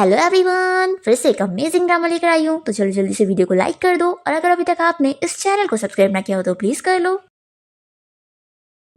Hello everyone, फिर से एक अमेजिंग ड्रामा लेकर आई हूँ। तो चलो जल्दी से वीडियो को लाइक कर दो और अगर अभी तक आपने इस चैनल को सब्सक्राइब ना किया हो तो प्लीज कर लो।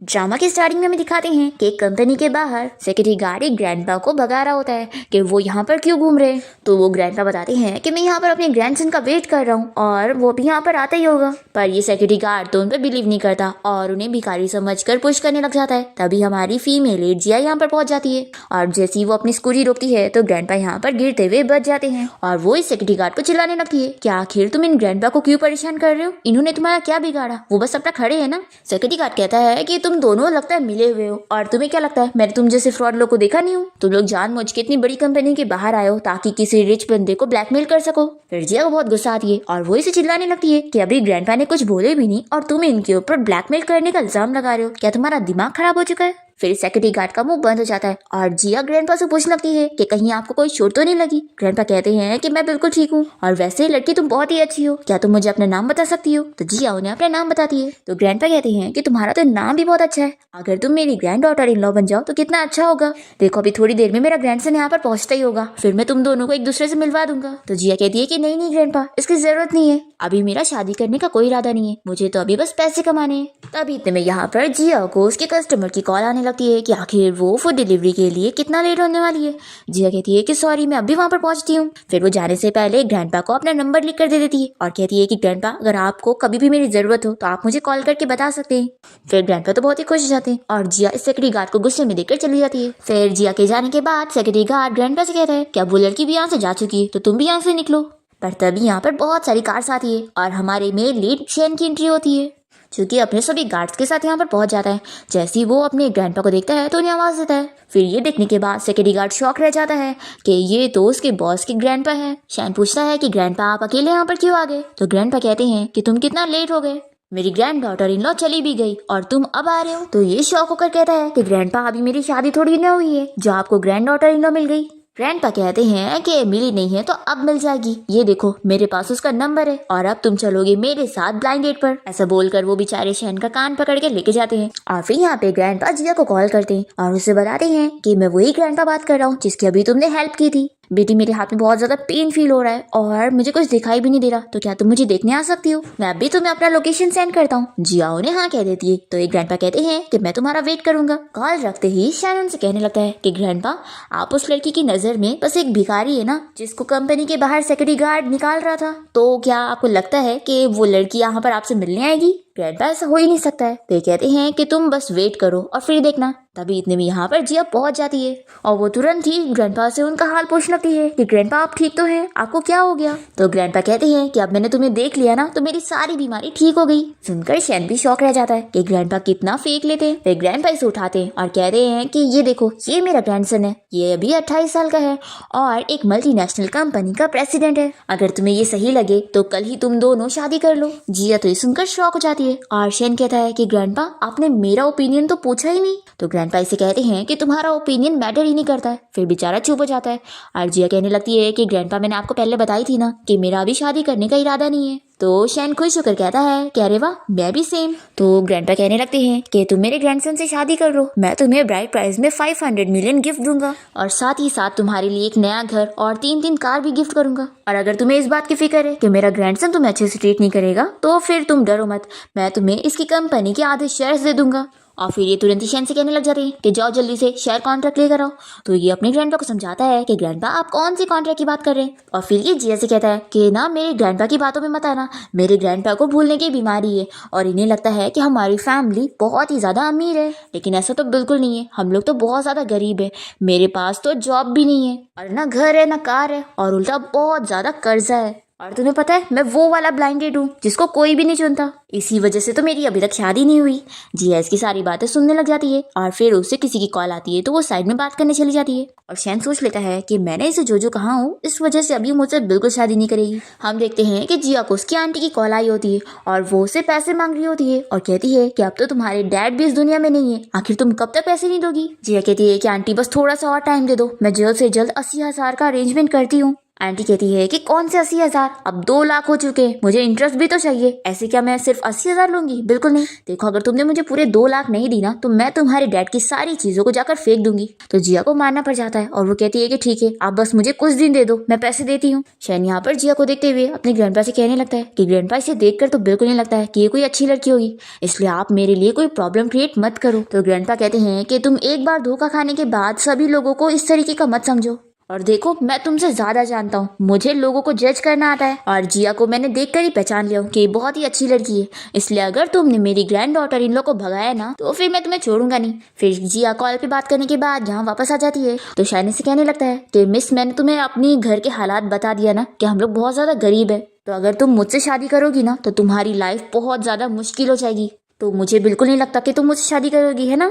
ड्रामा की स्टार्टिंग में हमें दिखाते हैं कि एक कंपनी के बाहर सिक्योरिटी गार्ड एक ग्रैंडपा को भगा रहा होता है कि वो यहाँ पर क्यों घूम रहे हैं। तो वो ग्रैंडपा बताते हैं कि मैं यहाँ पर अपने ग्रैंडसन का वेट कर रहा हूँ और वो भी यहाँ पर आता ही होगा। पर ये सिक्योरिटी गार्ड तो उन पर बिलीव नहीं करता और उन्हें भिखारी समझकर पुश करने लग जाता है। तभी हमारी फीमेल एड जिया यहाँ पर पहुंच जाती है और जैसे ही वो अपनी स्कूटी रोकती है तो ग्रैंडपा यहाँ पर गिरते हुए बच जाते हैं और वो इस सिक्योरिटी गार्ड को चिल्लाने लगती है कि आखिर तुम इन ग्रैंडपा को क्यों परेशान कर रहे हो, इन्होंने तुम्हारा क्या बिगाड़ा, वो बस अपना खड़े है ना। सिक्योरिटी गार्ड कहता है कि तुम दोनों लगता है मिले हुए हो और तुम्हें क्या लगता है मैंने तुम जैसे फ्रॉड लोग को देखा नहीं हूँ। तुम लोग जानबूझ के इतनी बड़ी कंपनी के बाहर आए हो ताकि किसी रिच बंदे को ब्लैकमेल कर सको। फिर जिया को बहुत गुस्सा आती है और वो इसे चिल्लाने लगती है कि अभी ग्रैंडपा ने कुछ बोले भी नहीं और तुम इनके ऊपर ब्लैकमेल करने का इल्जाम लगा रहे हो, क्या तुम्हारा दिमाग खराब हो चुका है। फिर सिक्योरिटी गार्ड का मुंह बंद हो जाता है और जिया ग्रैंडपा से पूछने लगती है कि कहीं आपको कोई चोट तो नहीं लगी। ग्रैंडपा कहते हैं कि मैं बिल्कुल ठीक हूँ और वैसे लड़की तुम बहुत ही अच्छी हो, क्या तुम मुझे अपना नाम बता सकती हो। तो जिया उन्हें अपना नाम बताती है। तो ग्रैंडपा कहते हैं कि तुम्हारा तो नाम भी बहुत अच्छा है, अगर तुम मेरी ग्रैंड डॉटर इन लॉ बन जाओ तो कितना अच्छा होगा। देखो अभी थोड़ी देर में मेरा ग्रैंडसन यहाँ पर पहुंचता ही होगा, फिर मैं तुम दोनों को एक दूसरे से मिलवा दूंगा। तो जिया कहती है कि नहीं ग्रैंडपा, इसकी जरूरत नहीं है, अभी मेरा शादी करने का कोई इरादा नहीं है, मुझे तो अभी बस पैसे कमाने हैं। तभी इतने में यहाँ पर जिया को उसके कस्टमर की कॉल आने लगती है कि आखिर वो फूड डिलीवरी के लिए कितना लेट होने वाली है। जिया कहती है कि सॉरी मैं अभी वहां पर पहुंचती हूँ। फिर वो जाने से पहले ग्रैंडपा को अपना नंबर लिख कर दे देती है और कहती है कि ग्रैंडपा अगर आपको कभी भी मेरी जरूरत हो तो आप मुझे कॉल करके बता सकते हैं। फिर ग्रैंडपा तो बहुत ही खुश हो जाते हैं और जिया इस सिक्योरिटी गार्ड को गुस्से में देकर चली जाती है। फिर जिया के जाने के बाद सिक्योरिटी गार्ड ग्रैंडपा से कहता है क्या वो लड़की भी यहाँ से जा चुकी है तो तुम भी यहाँ से निकलो। पर तभी यहाँ पर बहुत सारी कार्स आती है और हमारे मेन लीड शेन की एंट्री होती है जो कि अपने सभी गार्ड्स के साथ यहाँ पर पहुंच जाता है। जैसे ही वो अपने ग्रैंडपा को देखता है तो उन्हें आवाज देता है। फिर ये देखने के बाद सिक्योरिटी गार्ड शॉक रह जाता है कि ये तो उसके बॉस के ग्रैंडपा है। शैन पूछता है कि ग्रैंडपा आप अकेले यहाँ पर क्यों आ गए। तो ग्रैंडपा कहते हैं कि तुम कितना लेट हो गए, मेरी ग्रैंड डॉटर इन लॉ चली भी गई और तुम अब आ रहे हो। तो ये शॉक होकर कहता है कि ग्रैंडपा अभी मेरी शादी थोड़ी न हुई है जो आपको ग्रैंड डॉटर इन लॉ मिल गई। ग्रैंडपा कहते हैं कि मिली नहीं है तो अब मिल जाएगी, ये देखो मेरे पास उसका नंबर है और अब तुम चलोगे मेरे साथ ब्लाइंड डेट पर। ऐसा बोलकर वो बेचारे शैन का कान पकड़ के लेके जाते हैं और फिर यहाँ पे ग्रैंडपा जिया को कॉल करते हैं और उसे बताते हैं कि मैं वही ग्रैंडपा बात कर रहा हूँ जिसकी अभी तुमने हेल्प की थी। बेटी मेरे हाथ में बहुत ज्यादा पेन फील हो रहा है और मुझे कुछ दिखाई भी नहीं दे रहा, तो क्या तुम मुझे देखने आ सकती हो, मैं अभी तुम्हें अपना लोकेशन सेंड करता हूँ। जिया उन्हें हाँ कह देती है। तो एक ग्रैंडपा कहते हैं कि मैं तुम्हारा वेट करूंगा। कॉल रखते ही शैनन से कहने लगता है कि ग्रैंडपा आप उस लड़की की नजर में बस एक भिखारी है ना जिसको कंपनी के बाहर सिक्योरिटी गार्ड निकाल रहा था, तो क्या आपको लगता है कि वो लड़की यहाँ पर आपसे मिलने आएगी। ग्रैंडपा ऐसा हो ही नहीं सकता है। तो कहते हैं कि तुम बस वेट करो और फिर देखना। तभी इतने में यहाँ पर जिया पहुंच जाती है और वो तुरंत ही ग्रैंडपा से उनका हाल पूछने लगती है कि ग्रैंडपा आप ठीक तो हैं, आपको क्या हो गया। तो ग्रैंडपा कहते हैं कि अब मैंने तुम्हें देख लिया ना तो मेरी सारी बीमारी ठीक हो गई। सुनकर शैन भी शौक रह जाता है कि ग्रैंडपा कितना फेक लेते हैं। फिर ग्रैंडपा इसे उठाते हैं और कहते हैं कि ये देखो ये मेरा ग्रैंडसन है, ये अभी 28 साल का है और एक मल्टीनेशनल कंपनी का प्रेसिडेंट है, अगर तुम्हें ये सही लगे तो कल ही तुम दोनों शादी कर लो। जिया तो ये सुनकर शौक हो जाती है और शैन कहता है कि ग्रैंडपा आपने मेरा ओपिनियन तो पूछा ही नहीं। तो ग्रैंडपा इसे कहते हैं कि तुम्हारा ओपिनियन मैटर ही नहीं करता है। फिर बेचारा चुप हो जाता है और जिया कहने लगती है कि ग्रैंडपा मैंने आपको पहले बताई थी ना कि मेरा अभी शादी करने का इरादा नहीं है। तो शैन खुश होकर कहता है कि अरे वाह मैं भी सेम। तो ग्रैंडपा कहने लगते हैं कि तुम मेरे ग्रैंडसन से शादी कर लो, मैं तुम्हें ब्राइड प्राइस में 500 मिलियन गिफ्ट दूंगा और साथ ही साथ तुम्हारे लिए एक नया घर और 3 कार भी गिफ्ट करूंगा। और अगर तुम्हें इस बात की फिक्र है कि मेरा ग्रैंडसन तुम्हें अच्छे से ट्रीट नहीं करेगा तो फिर तुम डरो मत, मैं तुम्हें इसकी कंपनी के आधे शेयर्स दे दूंगा। और फिर ये तुरंत ही शैन से कहने लग जाते हैं कि जाओ जल्दी से शेयर कॉन्ट्रैक्ट लेकर आओ। तो ये अपने ग्रैंडपा को समझाता है कि ग्रैंडपा आप कौन सी कॉन्ट्रैक्ट की बात कर रहे हैं। और फिर ये जिया से कहता है कि ना मेरे ग्रैंडपा की बातों में मत आना, मेरे ग्रैंडपा को भूलने की बीमारी है और इन्हें लगता है कि हमारी फैमिली बहुत ही ज्यादा अमीर है, लेकिन ऐसा तो बिल्कुल नहीं है, हम लोग तो बहुत ज्यादा गरीब है, मेरे पास तो जॉब भी नहीं है और ना घर है ना कार है और उल्टा बहुत ज्यादा कर्जा है। और तुम्हें पता है मैं वो वाला ब्लाइंडेड हूँ जिसको कोई भी नहीं चुनता, इसी वजह से तो मेरी अभी तक शादी नहीं हुई। जिया इसकी सारी बातें सुनने लग जाती है और फिर उससे किसी की कॉल आती है तो वो साइड में बात करने चली जाती है और शैन सोच लेता है कि मैंने इसे जो कहा हूँ इस वजह से अभी मुझसे बिल्कुल शादी नहीं करेगी। हम देखते हैं कि जिया को उसकी आंटी की कॉल आई होती है और वो उससे पैसे मांग रही होती है और कहती है कि अब तो तुम्हारे डैड भी इस दुनिया में नहीं है, आखिर तुम कब तक पैसे नहीं दोगी। जिया कहती है कि आंटी बस थोड़ा सा और टाइम दे दो, मैं जल्द से जल्द 80,000 का अरेंजमेंट करती हूँ। आंटी कहती है कि कौन से 80,000, अब 2 लाख हो चुके हैं, मुझे इंटरेस्ट भी तो चाहिए, ऐसे क्या मैं सिर्फ 80,000 लूंगी? बिल्कुल नहीं। देखो अगर तुमने मुझे पूरे 2 लाख नहीं दी ना तो मैं तुम्हारे डैड की सारी चीजों को जाकर फेंक दूंगी। तो जिया को मानना पड़ जाता है और वो कहती है कि ठीक है, आप बस मुझे कुछ दिन दे दो, मैं पैसे देती हूँ। शैन यहाँ पर जिया को देखते हुए अपने ग्रैंडपा से कहने लगता है कि ग्रैंडपा इसे देखकर तो बिल्कुल नहीं लगता है कि ये कोई अच्छी लड़की होगी, इसलिए आप मेरे लिए कोई प्रॉब्लम क्रिएट मत करो। तो ग्रैंडपा कहते हैं कि तुम एक बार धोखा खाने के बाद सभी लोगों को इस तरीके का मत समझो, और देखो मैं तुमसे ज्यादा जानता हूँ, मुझे लोगों को जज करना आता है और जिया को मैंने देखकर ही पहचान लिया हूँ कि बहुत ही अच्छी लड़की है, इसलिए अगर तुमने मेरी ग्रैंड डॉटर इन लोग को भगाया ना तो फिर मैं तुम्हें छोड़ूंगा नहीं। फिर जिया कॉल पे बात करने के बाद यहाँ वापस आ जाती है तो शाइनी से कहने लगता है कि मिस मैंने तुम्हें अपनी घर के हालात बता दिया ना कि हम लोग बहुत ज्यादा गरीब है, तो अगर तुम मुझसे शादी करोगी ना तो तुम्हारी लाइफ बहुत ज्यादा मुश्किल हो जाएगी, तो मुझे बिल्कुल नहीं लगता कि तुम मुझसे शादी करोगी, है ना?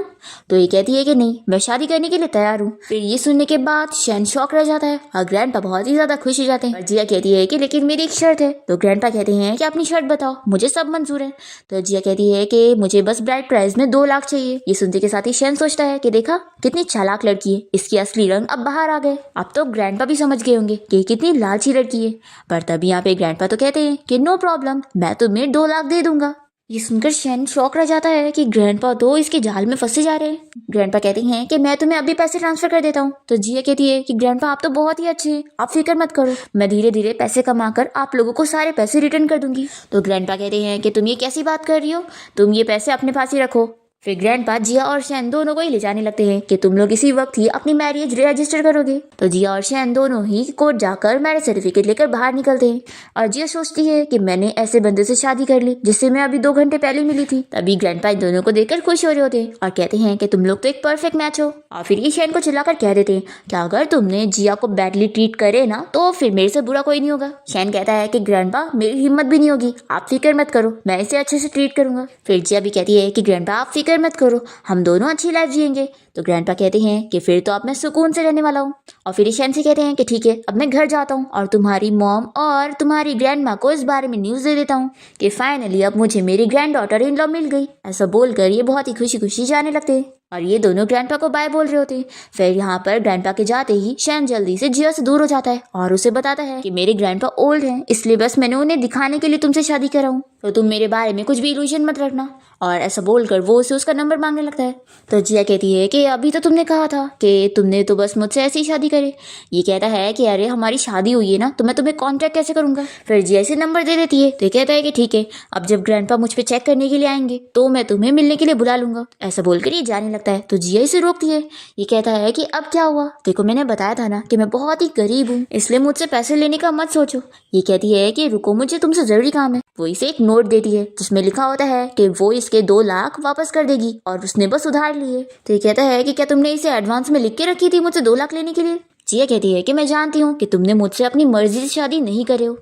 तो ये कहती है कि नहीं, मैं शादी करने के लिए तैयार हूँ। फिर ये सुनने के बाद शैन शॉक रह जाता है और ग्रैंडपा बहुत ही ज्यादा खुश हो जाते हैं। और जिया कहती है कि लेकिन मेरी एक शर्त है। तो ग्रैंडपा कहते हैं कि अपनी शर्त बताओ, मुझे सब मंजूर है। तो जिया कहती है कि मुझे बस ब्राइड प्राइज में 2 लाख चाहिए। ये सुनते के साथ ही शैन सोचता है कि देखा कितनी चालाक लड़की है, इसकी असली रंग अब बाहर आ गए। अब तो ग्रैंडपा भी समझ गए होंगे कि कितनी लालची लड़की है, पर तभी यहाँ पे ग्रैंडपा तो कहते हैं कि नो प्रॉब्लम, मैं तुम्हें 2 लाख दे दूंगा। ये सुनकर शैन शॉक रह जाता है कि ग्रैंडपा तो इसके जाल में फंसे जा रहे हैं। ग्रैंडपा कहती हैं कि मैं तुम्हें अभी पैसे ट्रांसफर कर देता हूँ। तो जिया कहती है कि ग्रैंडपा आप तो बहुत ही अच्छे हैं, आप फिक्र मत करो, मैं धीरे धीरे पैसे कमाकर आप लोगों को सारे पैसे रिटर्न कर दूंगी। तो ग्रैंडपा कहते हैं कि तुम ये कैसी बात कर रही हो, तुम ये पैसे अपने पास ही रखो। फिर ग्रैंडपा जिया और शैन दोनों को ही ले जाने लगते हैं कि तुम लोग इसी वक्त ही अपनी मैरिज रजिस्टर करोगे। तो जिया और शैन दोनों ही कोर्ट जाकर मैरिज सर्टिफिकेट लेकर बाहर निकलते हैं और जिया सोचती है कि मैंने ऐसे बंदे से शादी कर ली जिससे मैं अभी 2 घंटे पहले मिली थी। तभी ग्रैंडपा इन दोनों को देखकर खुश हो रहे होते हैं और कहते हैं कि तुम लोग तो एक परफेक्ट मैच हो। और फिर ये शैन को चिल्लाकर कह देते हैं कि अगर तुमने जिया को बैडली ट्रीट करे ना तो फिर मेरे से बुरा कोई नहीं होगा। शैन कहता है कि ग्रैंडपा मेरी हिम्मत भी नहीं होगी, आप फिक्र मत करो, मैं इसे अच्छे से ट्रीट करूंगा। फिर जिया भी कहती है कि ग्रैंडपा आप फिक्र मत करो, हम दोनों अच्छी लाइफ जिएंगे। तो ग्रैंडपा कहते हैं कि फिर तो अब मैं सुकून से रहने वाला हूँ। और फिर शैन से कहते हैं कि ठीक है, अब मैं घर जाता हूँ और तुम्हारी मॉम और तुम्हारी ग्रैंड माँ को इस बारे में न्यूज़ दे देता हूँ कि फाइनली अब मुझे मेरी ग्रैंड डॉटर इन लॉ मिल गई। ऐसा बोलकर ये बहुत ही खुशी खुशी जाने लगते हैं और ये दोनों ग्रैंडपा को बाय बोल रहे होते हैं। फिर यहाँ पर ग्रैंडपा के जाते ही शैन जल्दी से जिया से दूर हो जाता है और उसे बताता है कि मेरे ग्रैंडपा ओल्ड हैं, इसलिए बस मैंने उन्हें दिखाने के लिए तुमसे शादी करा हूँ, तो तुम मेरे बारे में कुछ भी इल्यूजन मत रखना। और ऐसा बोलकर वो उसे उसका नंबर मांगने लगता है। तो जिया कहती है कि अभी तो तुमने कहा था कि तुमने तो बस मुझसे ऐसी ही शादी करे। ये कहता है कि अरे हमारी शादी हुई है ना, तो मैं तुम्हें कांटेक्ट कैसे करूंगा। फिर जिया से नंबर दे देती है। तो ये कहता है कि ठीक है, अब जब ग्रैंडपा मुझ पे चेक करने के लिए आएंगे तो मैं तुम्हें मिलने के लिए बुला लूंगा। ऐसा बोलकर ये जाने लगता है। तो जिया इसे रोकती है। ये कहता है कि अब क्या हुआ, देखो मैंने बताया था ना कि मैं बहुत ही गरीब हूँ, इसलिए मुझसे पैसे लेने का मत सोचो। ये कहती है कि रुको, मुझे तुमसे जरूरी काम है। वो इसे एक नोट देती है जिसमें लिखा होता है कि वो इसके 2 लाख वापस कर देगी और उसने बस उधार लिए। तो ये कहता है कि क्या तुमने इसे एडवांस में लिख के रखी थी मुझसे 2 लाख लेने के लिए। जिया कहती है कि मैं जानती हूँ कि तुमने मुझसे अपनी मर्जी से शादी नहीं करे हो,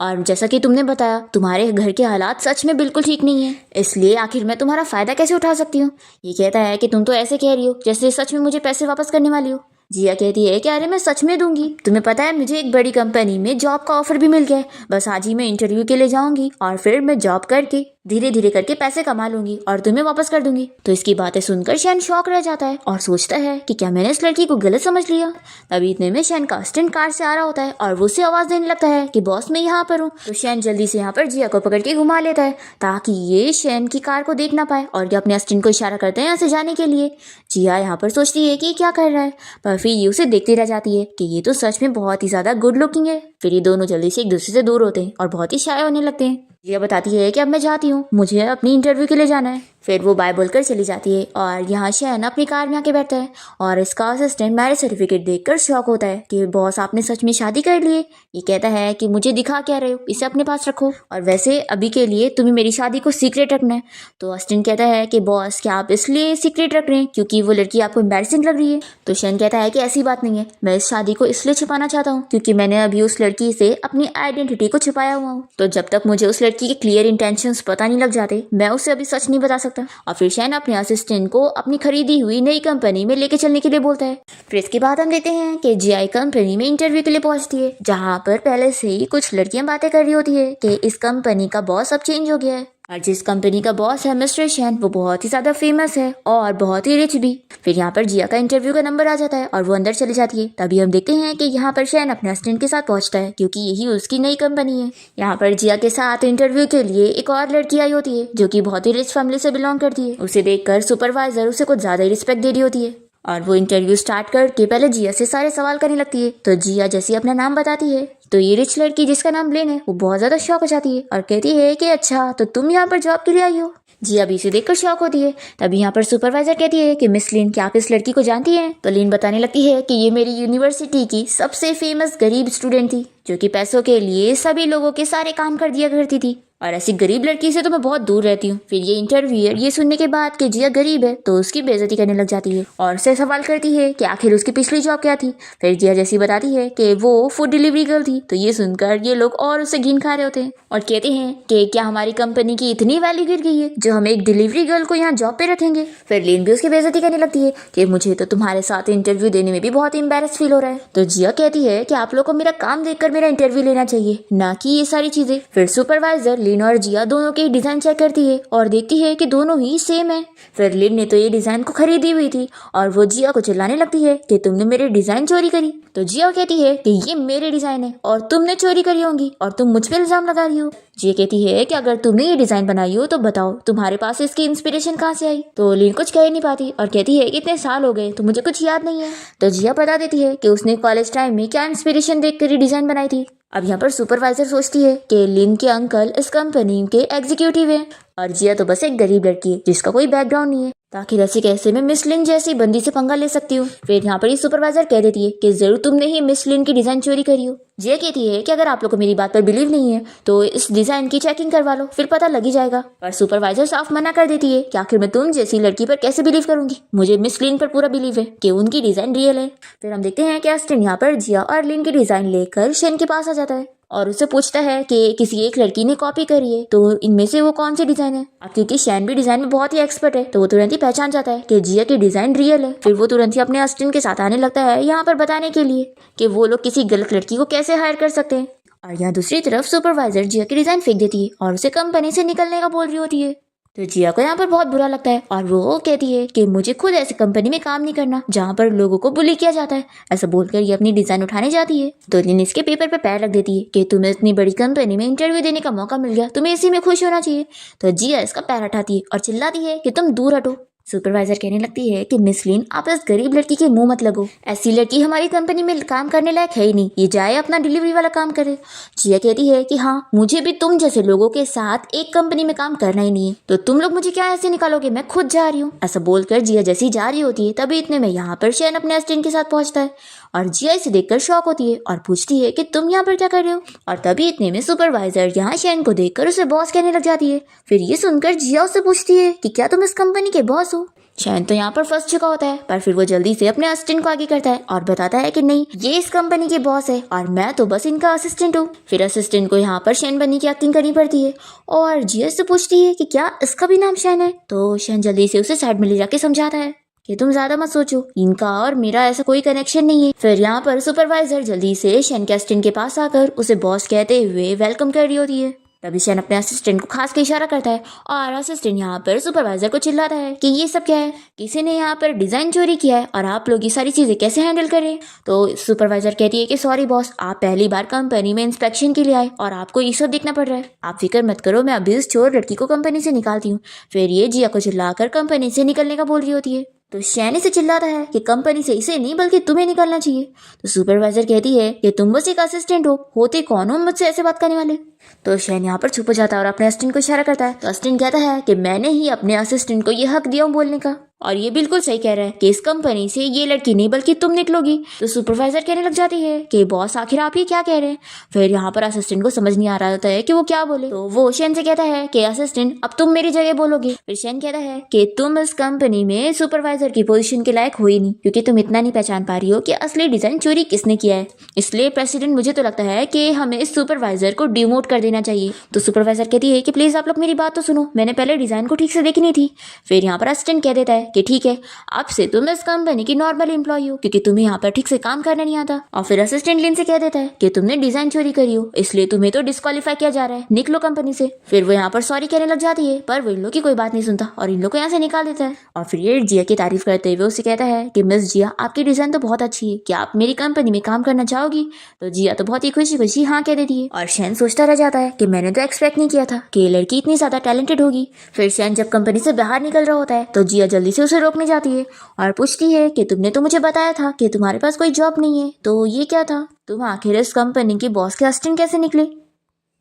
और जैसा कि तुमने बताया तुम्हारे घर के हालात सच में बिल्कुल ठीक नहीं है, इसलिए आखिर मैं तुम्हारा फायदा कैसे उठा सकती हूँ। ये कहता है कि तुम तो ऐसे कह रही हो जैसे सच में मुझे पैसे वापस करने वाली हो। जिया कहती है कि अरे मैं सच में दूंगी, तुम्हें पता है मुझे एक बड़ी कंपनी में जॉब का ऑफर भी मिल गया है, बस आज ही मैं इंटरव्यू के लिए जाऊंगी और फिर मैं जॉब करके धीरे धीरे करके पैसे कमा लूंगी और तुम्हें वापस कर दूंगी। तो इसकी बातें सुनकर शैन शॉक रह जाता है और सोचता है कि क्या मैंने इस लड़की को गलत समझ लिया। तभी इतने में शैन का असिस्टेंट कार से आ रहा होता है और वो उसे आवाज देने लगता है कि बॉस मैं यहाँ पर हूँ। तो शैन जल्दी से यहाँ पर जिया को पकड़ के घुमा लेता है ताकि ये शैन की कार को देख ना पाए, और ये अपने असिस्टेंट को इशारा करते हैं यहाँ से जाने के लिए। जिया यहाँ पर सोचती है कि क्या कर रहा है, पर फिर ये उसे देखती रह जाती है कि ये तो सच में बहुत ही ज्यादा गुड लुकिंग है। फिर ये दोनों जल्दी से एक दूसरे से दूर होते हैं और बहुत ही शाय होने लगते हैं। जिया बताती है कि अब मैं जाती हूँ, मुझे अपनी इंटरव्यू के लिए जाना है। फिर वो बाय बोलकर चली जाती है और यहाँ शैन अपनी कार में आके बैठता है और इसका असिस्टेंट मैरिज सर्टिफिकेट देखकर शॉक होता है कि बॉस आपने सच में शादी कर ली है। ये कहता है कि मुझे दिखा क्या रहे हो, इसे अपने पास रखो, और वैसे अभी के लिए तुम्हें मेरी शादी को सीक्रेट रखना है। तो असिस्टेंट कहता है कि बॉस क्या आप इसलिए सीक्रेट रख रहे हैं क्योंकि वो लड़की आपको एम्बैरेसिंग लग रही है। तो शैन कहता है कि ऐसी बात नहीं है, मैं इस शादी को इसलिए छिपाना चाहता हूँ क्योंकि मैंने अभी उस लड़की से अपनी आइडेंटिटी को छिपाया हुआ हूँ, तो जब तक मुझे उस लड़की के क्लियर इंटेंशंस पता नहीं लग जाते मैं उसे अभी सच नहीं बता सकता। और फिर शैन अपने असिस्टेंट को अपनी खरीदी हुई नई कंपनी में लेके चलने के लिए बोलता है। फिर इसके बाद हम देखते हैं कि जिया कंपनी में इंटरव्यू के लिए पहुंचती है, जहां पर पहले से ही कुछ लड़कियां बातें कर रही होती है कि इस कंपनी का बॉस अब चेंज हो गया है और जिस कंपनी का बॉस है मिस्टर शेन वो बहुत ही ज्यादा फेमस है और बहुत ही रिच भी। फिर यहाँ पर जिया का इंटरव्यू का नंबर आ जाता है और वो अंदर चली जाती है। तभी हम देखते हैं कि यहाँ पर शेन अपने असिस्टेंट के साथ पहुंचता है क्योंकि यही उसकी नई कंपनी है। यहाँ पर जिया के साथ इंटरव्यू के लिए एक और लड़की आई होती है जो कि बहुत ही रिच फैमिली से बिलोंग करती है। उसे देखकर सुपरवाइजर उसे कुछ ज्यादा ही रिस्पेक्ट दे रही होती है और वो इंटरव्यू स्टार्ट करके पहले जिया से सारे सवाल करने लगती है। तो जिया जैसे अपना नाम बताती है तो ये रिच लड़की जिसका नाम लेन है वो बहुत ज्यादा शॉक हो जाती है और कहती है कि अच्छा तो तुम यहाँ पर जॉब के लिए आई हो। जिया भी इसे देखकर शॉक होती है। तभी यहाँ पर सुपरवाइजर कहती है कि मिस लिन क्या आप इस लड़की को जानती हैं? तो लिन बताने लगती है कि ये मेरी यूनिवर्सिटी की सबसे फेमस गरीब स्टूडेंट थी जो कि पैसों के लिए सभी लोगों के सारे काम कर दिया करती थी और ऐसी गरीब लड़की से तो मैं बहुत दूर रहती हूँ। फिर ये इंटरव्यूअर ये सुनने के बाद कि जिया गरीब है तो उसकी बेइज्जती करने लग जाती है और उससे सवाल करती है कि आखिर उसकी पिछली जॉब क्या थी। फिर जिया जैसी बताती है कि वो फूड डिलीवरी गर्ल थी। तो ये सुनकर ये लोग और उससे घिन खा रहे होते हैं और कहते हैं कि क्या हमारी कंपनी की इतनी वैल्यू गिर गई है जो हम एक डिलीवरी गर्ल को यहाँ जॉब पे रखेंगे। फिर लिन भी उसकी बेइज्जती करने लगती है कि मुझे तो तुम्हारे साथ इंटरव्यू देने में भी बहुत एम्बैरेस फील हो रहा है। तो जिया कहती है कि आप लोग को मेरा काम देखकर मेरा इंटरव्यू लेना चाहिए ना कि ये सारी चीजें। फिर सुपरवाइजर लिन और जिया दोनों की डिजाइन चेक करती है और देखती है कि दोनों ही सेम है। फिर लिन ने तो ये डिजाइन को खरीदी हुई थी और वो जिया को चिल्लाने लगती है कि तुमने मेरे डिजाइन चोरी करी। तो जिया कहती है कि ये मेरे डिजाइन है और तुमने चोरी करी होंगी और तुम मुझ पे इल्जाम लगा रही हो। जिया कहती है कि अगर तुमने ये डिजाइन बनाई हो तो बताओ तुम्हारे पास इसकी इंस्पिरेशन कहाँ से आई। तो लिन कुछ कह नहीं पाती और कहती है कि इतने साल हो गए तो मुझे कुछ याद नहीं है। तो जिया बता देती है कि उसने कॉलेज टाइम में क्या इंस्पिरेशन देखकर ये डिजाइन बनाई थी। अब यहाँ पर सुपरवाइजर सोचती है कि लिन के अंकल इस कंपनी के एग्जीक्यूटिव हैं और जिया तो बस एक गरीब लड़की है जिसका कोई बैकग्राउंड नहीं है। ताकि ऐसे कैसे मैं मिस लिन जैसी बंदी से पंगा ले सकती हूँ। फिर यहाँ पर ये सुपरवाइजर कह देती है कि जरूर तुमने ही मिस लिन की डिजाइन चोरी करी हो। जिया कहती है कि अगर आप लोग को मेरी बात पर बिलीव नहीं है तो इस डिजाइन की चेकिंग करवा लो फिर पता लग ही जाएगा। पर सुपरवाइजर साफ मना कर देती है कि आखिर मैं तुम जैसी लड़की पर कैसे बिलीव करूंगी। मुझे मिस लिन पर पूरा बिलीव है कि उनकी डिजाइन रियल है। फिर हम देखते हैं कि अस्टिन यहाँ पर जिया और लिन की डिजाइन लेकर शेन के पास आ जाता है और उससे पूछता है कि किसी एक लड़की ने कॉपी करी है तो इनमें से वो कौन सी डिजाइन है। अब क्योंकि शैन भी डिजाइन में बहुत ही एक्सपर्ट है तो वो तुरंत ही पहचान जाता है कि जिया की डिजाइन रियल है। फिर वो तुरंत ही अपने असिस्टेंट के साथ आने लगता है यहाँ पर बताने के लिए कि वो लोग किसी गलत लड़की को कैसे हायर कर सकते हैं। और यहाँ दूसरी तरफ सुपरवाइजर जिया की डिजाइन फेंक देती है और उसे कंपनी से निकलने का बोल रही होती है। तो जिया को यहाँ पर बहुत बुरा लगता है और वो कहती है कि मुझे खुद ऐसी कंपनी में काम नहीं करना जहाँ पर लोगों को बुली किया जाता है। ऐसा बोलकर ये अपनी डिजाइन उठाने जाती है तो लिन इसके पेपर पे पैर रख देती है कि तुम्हें इतनी बड़ी कंपनी में इंटरव्यू देने का मौका मिल गया, तुम्हें इसी में खुश होना चाहिए। तो जिया इसका पैर हटाती है और चिल्लाती है कि तुम दूर हटो। सुपरवाइजर कहने लगती है कि मिस लिन आप इस गरीब लड़की के मुंह मत लगो, ऐसी लड़की हमारी कंपनी में काम करने लायक है ही नहीं, ये जाए अपना डिलीवरी वाला काम करे। जिया कहती है कि हाँ मुझे भी तुम जैसे लोगों के साथ एक कंपनी में काम करना ही नहीं है तो तुम लोग मुझे क्या ऐसे निकालोगे, मैं खुद जा रही हूँ। ऐसा बोलकर जिया जैसी जा रही होती है तभी इतने में यहाँ पर शेन अपने असिस्टेंट के साथ पहुंचता है और जिया इसे देखकर शॉक होती है और पूछती है कि तुम यहाँ पर क्या कर रहे हो। और तभी इतने में सुपरवाइजर यहाँ शेन को देखकर उसे बॉस कहने लग जाती है। फिर ये सुनकर जिया उससे पूछती है कि क्या तुम इस कंपनी के बॉस हो। शैन तो यहाँ पर फंस चुका होता है पर फिर वो जल्दी से अपने असिस्टेंट को आगे करता है और बताता है कि नहीं ये इस कंपनी के बॉस है और मैं तो बस इनका असिस्टेंट हूँ। फिर असिस्टेंट को यहाँ पर शैन बनने की एक्टिंग करनी पड़ती है और जिया से पूछती है कि क्या इसका भी नाम शैन है। तो शैन जल्दी से उसे साइड में ले जाके समझाता है कि तुम ज्यादा मत सोचो, इनका और मेरा ऐसा कोई कनेक्शन नहीं है। फिर यहाँ पर सुपरवाइजर जल्दी से शैन के असिस्टेंट के पास आकर उसे बॉस कहते हुए वेलकम कर रही होती है। तभी शैन अपने असिस्टेंट को खास के इशारा करता है और असिस्टेंट यहाँ पर सुपरवाइजर को चिल्लाता है कि ये सब क्या है, किसी ने यहाँ पर डिजाइन चोरी किया है और आप लोग ये सारी चीजें कैसे हैंडल कर रहे हैं। तो सुपरवाइजर कहती है कि सॉरी बॉस, आप पहली बार कंपनी में इंस्पेक्शन के लिए आए और आपको ये सब देखना पड़ रहा है, आप फिक्र मत करो, मैं अभी उस चोर लड़की को कंपनी से निकालती हूँ। फिर ये जिया को चिल्लाकर कंपनी से निकलने का बोल रही होती है। तो शैन से चिल्लाता है कि कंपनी से इसे नहीं बल्कि तुम्हें निकलना चाहिए। तो सुपरवाइजर कहती है कि तुम बस एक असिस्टेंट हो, होते कौन हो मुझसे ऐसे बात करने वाले। तो शैन यहाँ पर छुप जाता है और अपने असिस्टेंट को इशारा करता है। तो असिस्टेंट कहता है कि मैंने ही अपने असिस्टेंट को ये हक दिया हूँ बोलने का और ये बिल्कुल सही कह रहा है कि इस कंपनी से ये लड़की नहीं बल्कि तुम निकलोगी। तो सुपरवाइजर कहने लग जाती है कि बॉस आखिर आप ये क्या कह रहे हैं। फिर यहाँ पर असिस्टेंट को समझ नहीं आ रहा होता है कि वो क्या बोले। तो वो शैन से कहता है कि असिस्टेंट अब तुम मेरी जगह बोलोगे। फिर शैन कहता है कि तुम इस कंपनी में सुपरवाइजर की पोजीशन के लायक हो ही नहीं क्योंकि तुम इतना नहीं पहचान पा रही हो कि असली डिजाइन चोरी किसने किया है। इसलिए प्रेसिडेंट मुझे तो लगता है कि हमें इस सुपरवाइजर को डिमोट कर कर देना चाहिए। तो सुपरवाइजर कहती है कि प्लीज आप लोग मेरी बात तो सुनो, मैंने पहले डिजाइन को ठीक से देखी नहीं थी। फिर यहाँ पर असिस्टेंट कह देता है कि ठीक है, अब से तुम इस कंपनी की नॉर्मल एम्प्लॉय हो क्योंकि तुम्हें यहाँ पर ठीक से काम करना नहीं आता। और फिर असिस्टेंट लिन से कह देता है कि तुमने डिजाइन चोरी करी हो, इसलिए तुम्हें तो डिस्क्वालीफाई किया जा रहा है, निकलो कंपनी से। फिर वो यहाँ पर सॉरी कहने लग जाती है, पर वो इन लोग की कोई बात नहीं सुनता और इन लोग को यहाँ से निकाल देता है। और फिर ये जिया की तारीफ करते हुए उसे कहता है कि मिस जिया, आपकी डिजाइन तो बहुत अच्छी है, क्या आप मेरी कंपनी में काम करना चाहोगी? तो जिया तो बहुत ही खुशी खुशी हाँ कह देती है। और शैन सोचता रह जाता है कि मैंने तो एक्सपेक्ट नहीं किया था कि ये लड़की इतनी ज्यादा टैलेंटेड होगी। फिर शैन जब कंपनी से बाहर निकल रहा होता है तो जिया जल्दी से उसे रोकने जाती है और पूछती है कि तुमने तो मुझे बताया था कि तुम्हारे पास कोई जॉब नहीं है, तो ये क्या था? तुम आखिर इस कंपनी के बॉस के असिस्टेंट कैसे निकले?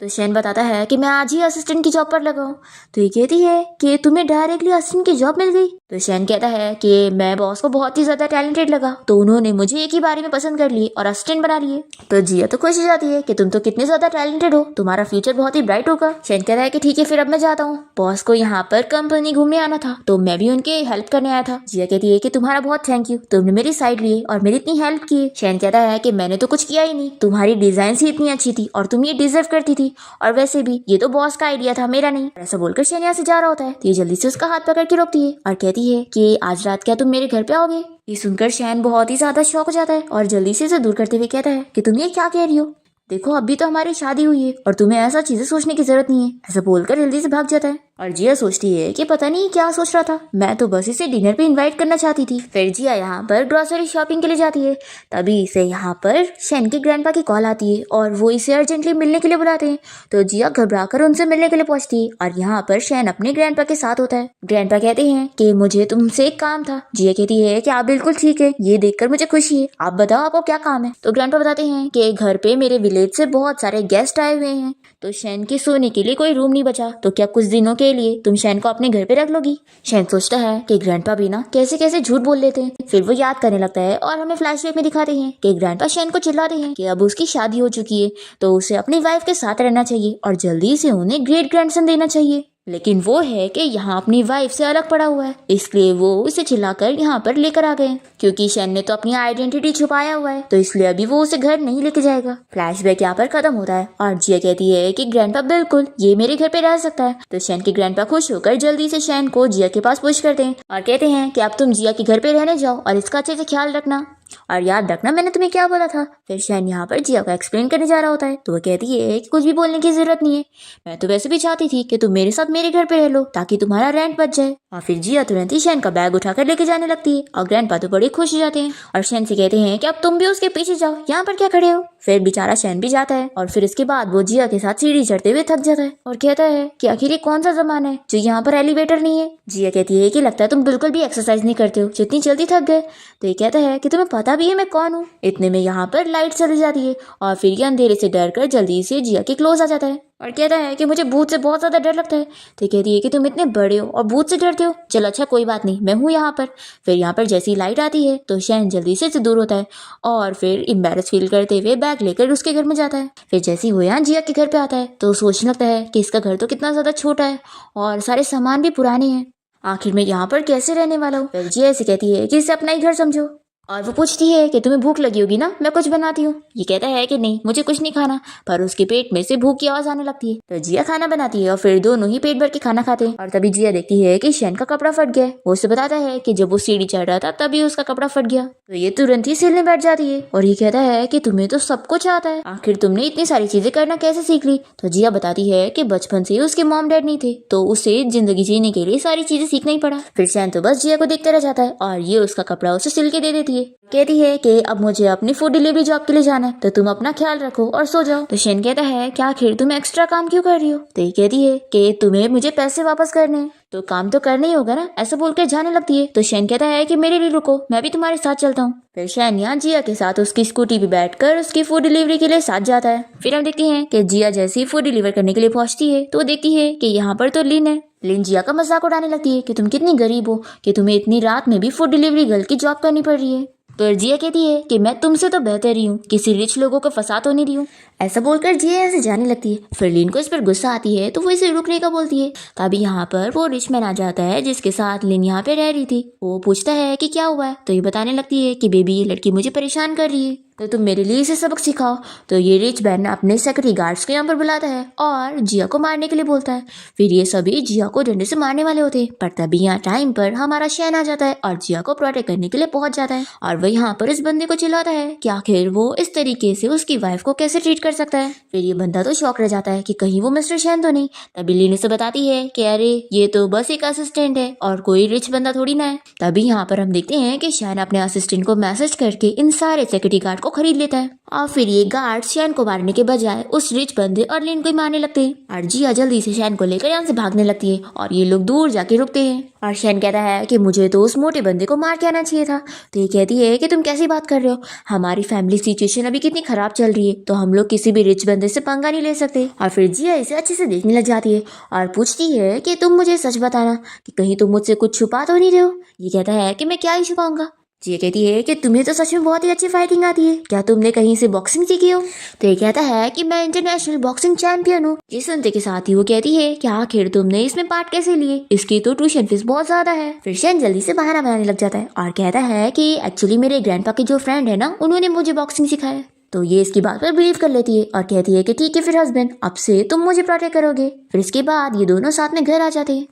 तो शैन बताता है कि मैं आज ही असिस्टेंट की जॉब पर लगा हूँ। तो ये कहती है कि तुम्हें डायरेक्टली असिस्टेंट की जॉब मिल गई? तो शैन कहता है कि मैं बॉस को बहुत ही ज्यादा टैलेंटेड लगा तो उन्होंने मुझे एक ही बारे में पसंद कर लिए और असिस्टेंट बना लिए। तो जिया तो खुश हो जाती है कि तुम तो कितने ज्यादा टैलेंटेड हो, तुम्हारा फ्यूचर बहुत ही ब्राइट होगा। शैन कहता है कि ठीक है, फिर अब मैं जाता हूँ, बॉस को यहाँ पर कंपनी घूमने आना था तो मैं भी उनके हेल्प करने आया था। जिया कहती है कि तुम्हारा बहुत थैंक यू, तुमने मेरी साइड लिए और मेरी इतनी हेल्प की। शैन कहता है कि मैंने तो कुछ किया ही नहीं, तुम्हारी डिजाइन ही इतनी अच्छी थी और तुम ये डिजर्व करती थी, और वैसे भी ये तो बॉस का आइडिया था, मेरा नहीं। ऐसा बोलकर शैन यहाँ से जा रहा होता है तो ये जल्दी से उसका हाथ पकड़ के रोकती है और कहती है कि आज रात क्या तुम मेरे घर पे आओगे? ये सुनकर शैन बहुत ही ज्यादा शॉक हो जाता है और जल्दी से इसे दूर करते हुए कहता है कि तुम ये क्या कह रही हो? देखो अभी तो हमारी शादी हुई है और तुम्हें ऐसा चीजें सोचने की जरूरत नहीं है। ऐसा बोलकर जल्दी से भाग जाता है। और जिया सोचती है कि पता नहीं क्या सोच रहा था, मैं तो बस इसे डिनर पे इनवाइट करना चाहती थी। फिर जिया यहाँ पर ग्रोसरी शॉपिंग के लिए जाती है, तभी इसे यहाँ पर शैन के ग्रैंडपा की कॉल आती है और वो इसे अर्जेंटली मिलने के लिए बुलाते हैं। तो जिया घबराकर उनसे मिलने के लिए पहुंचती है और यहाँ पर शैन अपने ग्रैंडपा के साथ होता है। ग्रैंडपा कहते हैं कि मुझे तुमसे एक काम था। जिया कहती है कि आप बिल्कुल ठीक है, ये देखकर मुझे खुशी है, आप बताओ आपको क्या काम है? तो ग्रैंडपा बताते हैं कि घर पे मेरे विलेज से बहुत सारे गेस्ट आए हुए हैं, तो शैन के सोने के लिए कोई रूम नहीं बचा, तो क्या कुछ दिनों के लिए तुम शैन को अपने घर पे रख लोगी? शैन सोचता है कि ग्रैंडपा भी ना कैसे कैसे झूठ बोल लेते हैं। फिर वो याद करने लगता है और हमें फ्लैशबैक में दिखाते हैं कि ग्रैंडपा शैन को चिल्लाते हैं कि अब उसकी शादी हो चुकी है तो उसे अपनी वाइफ के साथ रहना चाहिए और जल्दी से उन्हें ग्रेट ग्रैंडसन देना चाहिए। लेकिन वो है कि यहाँ अपनी वाइफ से अलग पड़ा हुआ है, इसलिए वो उसे चिल्लाकर यहाँ पर लेकर आ गए। क्योंकि शैन ने तो अपनी आइडेंटिटी छुपाया हुआ है तो इसलिए अभी वो उसे घर नहीं लेके जाएगा। फ्लैशबैक यहाँ पर खत्म होता है और जिया कहती है कि ग्रैंडपा बिल्कुल ये मेरे घर पे रह सकता है। तो शैन के ग्रैंडपा खुश होकर जल्दी से शैन को जिया के पास पुश करते हैं और कहते हैं कि अब तुम जिया के घर पे रहने जाओ और इसका अच्छे से ख्याल रखना और याद रखना मैंने तुम्हें क्या बोला था। फिर शैन यहाँ पर जिया को एक्सप्लेन करने जा रहा होता है तो वो कहती है कि कुछ भी बोलने की जरूरत नहीं है, मैं तो वैसे भी चाहती थी कि तुम मेरे साथ मेरे घर पे रह लो ताकि तुम्हारा रेंट बच जाए। और फिर जिया तुरंत ही शैन का बैग उठाकर लेके जाने लगती है और ग्रैंडपा तो बड़े खुश हो जाते हैं और शैन से कहते हैं कि अब तुम भी उसके पीछे जाओ, यहाँ पर क्या खड़े हो? फिर बेचारा शैन भी जाता है और फिर इसके बाद वो जिया के साथ सीढ़ी चढ़ते हुए थक जाता है और कहता है कि आखिर ये कौन सा जमाना है जो यहाँ पर एलिवेटर नहीं है। जिया कहती है कि लगता है तुम बिल्कुल भी एक्सरसाइज नहीं करते हो, जितनी जल्दी थक गए। तो ये कहता है कि तुम्हें पता भी है मैं कौन हूँ। इतने में यहाँ पर लाइट चली जाती है और फिर ये अंधेरे से डर कर जल्दी से जिया के क्लोज आ जाता है और कहता है कि मुझे भूत से बहुत ज्यादा डर लगता है। तो कहती है कि तुम इतने बड़े हो और भूत से डरते हो, चलो अच्छा कोई बात नहीं, मैं हूँ यहाँ पर। फिर यहाँ पर जैसी लाइट आती है तो शैन जल्दी से दूर होता है और फिर एम्बैरेस फील करते हुए बैग लेकर उसके घर में जाता है। फिर जैसे ही वो यहाँ जिया के घर पे आता है तो सोचने लगता है कि इसका घर तो कितना ज्यादा छोटा है और सारे सामान भी पुराने हैं, आखिर मैं यहाँ पर कैसे रहने वाला हूँ। फिर जिया ऐसे कहती है कि इसे अपना ही घर समझो और वो पूछती है कि तुम्हें भूख लगी होगी ना, मैं कुछ बनाती हूँ। ये कहता है कि नहीं मुझे कुछ नहीं खाना, पर उसके पेट में से भूख की आवाज आने लगती है। तो जिया खाना बनाती है और फिर दोनों ही पेट भर के खाना खाते हैं। और तभी जिया देखती है कि शैन का कपड़ा फट गया है। वो उसे बताता है कि जब वो सीढ़ी चढ़ रहा था तभी उसका कपड़ा फट गया। तो ये तुरंत ही सिलने बैठ जाती है और ये कहता है कि तुम्हें तो सब कुछ आता है, आखिर तुमने इतनी सारी चीजें करना कैसे सीख ली। तो जिया बताती है कि बचपन से उसके मॉम डैड नहीं थे तो उसे जिंदगी जीने के लिए सारी चीजें सीखना ही पड़ा। फिर शैन तो बस जिया को देखते रह जाता है और ये उसका कपड़ा उसे सिल के दे देती है। कहती है कि अब मुझे अपनी फूड डिलीवरी जॉब के लिए जाना है तो तुम अपना ख्याल रखो और सो जाओ। तो शैन कहता है कि आखिर तुम एक्स्ट्रा काम क्यों कर रही हो। तो ये कहती है कि तुम्हें मुझे पैसे वापस करने हैं तो काम तो करना ही होगा ना, ऐसा बोलकर जाने लगती है। तो शैन कहता है कि मेरे लिए रुको, मैं भी तुम्हारे साथ चलता हूँ। फिर शैन यहाँ जिया के साथ उसकी स्कूटी पे बैठकर उसकी फूड डिलीवरी के लिए साथ जाता है। फिर हम देखते हैं कि जिया जैसे ही फूड डिलीवर करने के लिए पहुंचती है तो देखती है कि यहाँ पर तो लिन है। लिन जिया का मजाक उड़ाने लगती है कि तुम कितनी गरीब हो कि तुम्हें इतनी रात में भी फूड डिलीवरी गर्ल की जॉब करनी पड़ रही है। तो जिया कहती है कि मैं तुमसे तो बेहतर ही हूँ, किसी रिच लोगों को फंसा तो नहीं रही हूँ। ऐसा बोलकर जिया यहाँ से जाने लगती है। फिर लिन को इस पर गुस्सा आती है तो वो इसे रुकने का बोलती है। तभी यहाँ पर वो रिच मैन आ जाता है जिसके साथ लिन यहाँ पे रह रही थी। वो पूछता है कि क्या हुआ है तो ये बताने लगती है कि बेबी ये लड़की मुझे परेशान कर रही है। तो तुम मेरे लिए इसे सबक सिखाओ। तो ये रिच बैन अपने सिक्योरिटी गार्ड्स को यहाँ पर बुलाता है और जिया को मारने के लिए बोलता है। फिर ये सभी जिया को डंडे से मारने वाले होते हैं, पर तभी यहाँ टाइम पर हमारा शैन आ जाता है और जिया को प्रोटेक्ट करने के लिए पहुंच जाता है। और वह यहाँ पर इस बंदे को चिल्लाता है कि आखिर वो इस तरीके से उसकी वाइफ को कैसे ट्रीट कर सकता है। फिर ये बंदा तो शॉक रह जाता है कि कहीं वो मिस्टर शैन तो नहीं। तभी लिन उसे बताती है कि अरे ये तो बस एक असिस्टेंट है और कोई रिच बंदा थोड़ी ना है। तभी यहाँ पर हम देखते हैं कि शैन अपने असिस्टेंट को मैसेज करके इन सारे सिक्योरिटी गार्ड को खरीद लेता है और फिर ये गार्ड शैन को मारने के बजाय उस रिच बंदे और लिन को ही मारने लगते हैं। और जिया जल्दी से शैन को लेकर यहाँ से भागने लगती है और ये लोग दूर जाके रुकते हैं। और शैन कहता है कि मुझे तो उस मोटे बंदे को मार के आना चाहिए था। तो ये कहती है कि तुम कैसी बात कर रहे हो, हमारी फैमिली सिचुएशन अभी कितनी खराब चल रही है, तो हम लोग किसी भी रिच बंदे से पंगा नहीं ले सकते। और फिर जिया इसे अच्छे से देखने लग जाती है और पूछती है कि तुम मुझे सच बताना कि कहीं तुम मुझसे कुछ छुपा तो नहीं रहे हो। ये कहता है कि मैं क्या ही छुपाऊंगा। जिया कहती है कि तुम्हें तो सच में बहुत ही अच्छी फाइटिंग आती है, क्या तुमने कहीं से बॉक्सिंग सीखी हो। तो ये कहता है कि मैं इंटरनेशनल बॉक्सिंग चैंपियन हूँ। ये सुनते के साथ ही वो कहती है कि आखिर तुमने इसमें पार्ट कैसे लिए, इसकी तो ट्यूशन फीस बहुत ज्यादा है। फिर शैन जल्दी से बहाना बनाने लग जाता है और कहता है कि एक्चुअली मेरे ग्रैंडपा के जो फ्रेंड है ना, उन्होंने मुझे बॉक्सिंग सिखाया। तो ये इसकी बात पर बिलीव कर लेती है और कहती है कि ठीक है फिर हस्बैंड, अब से तुम मुझे प्रोटेक्ट करोगे। फिर इसके बाद ये दोनों साथ में घर आ जाते हैं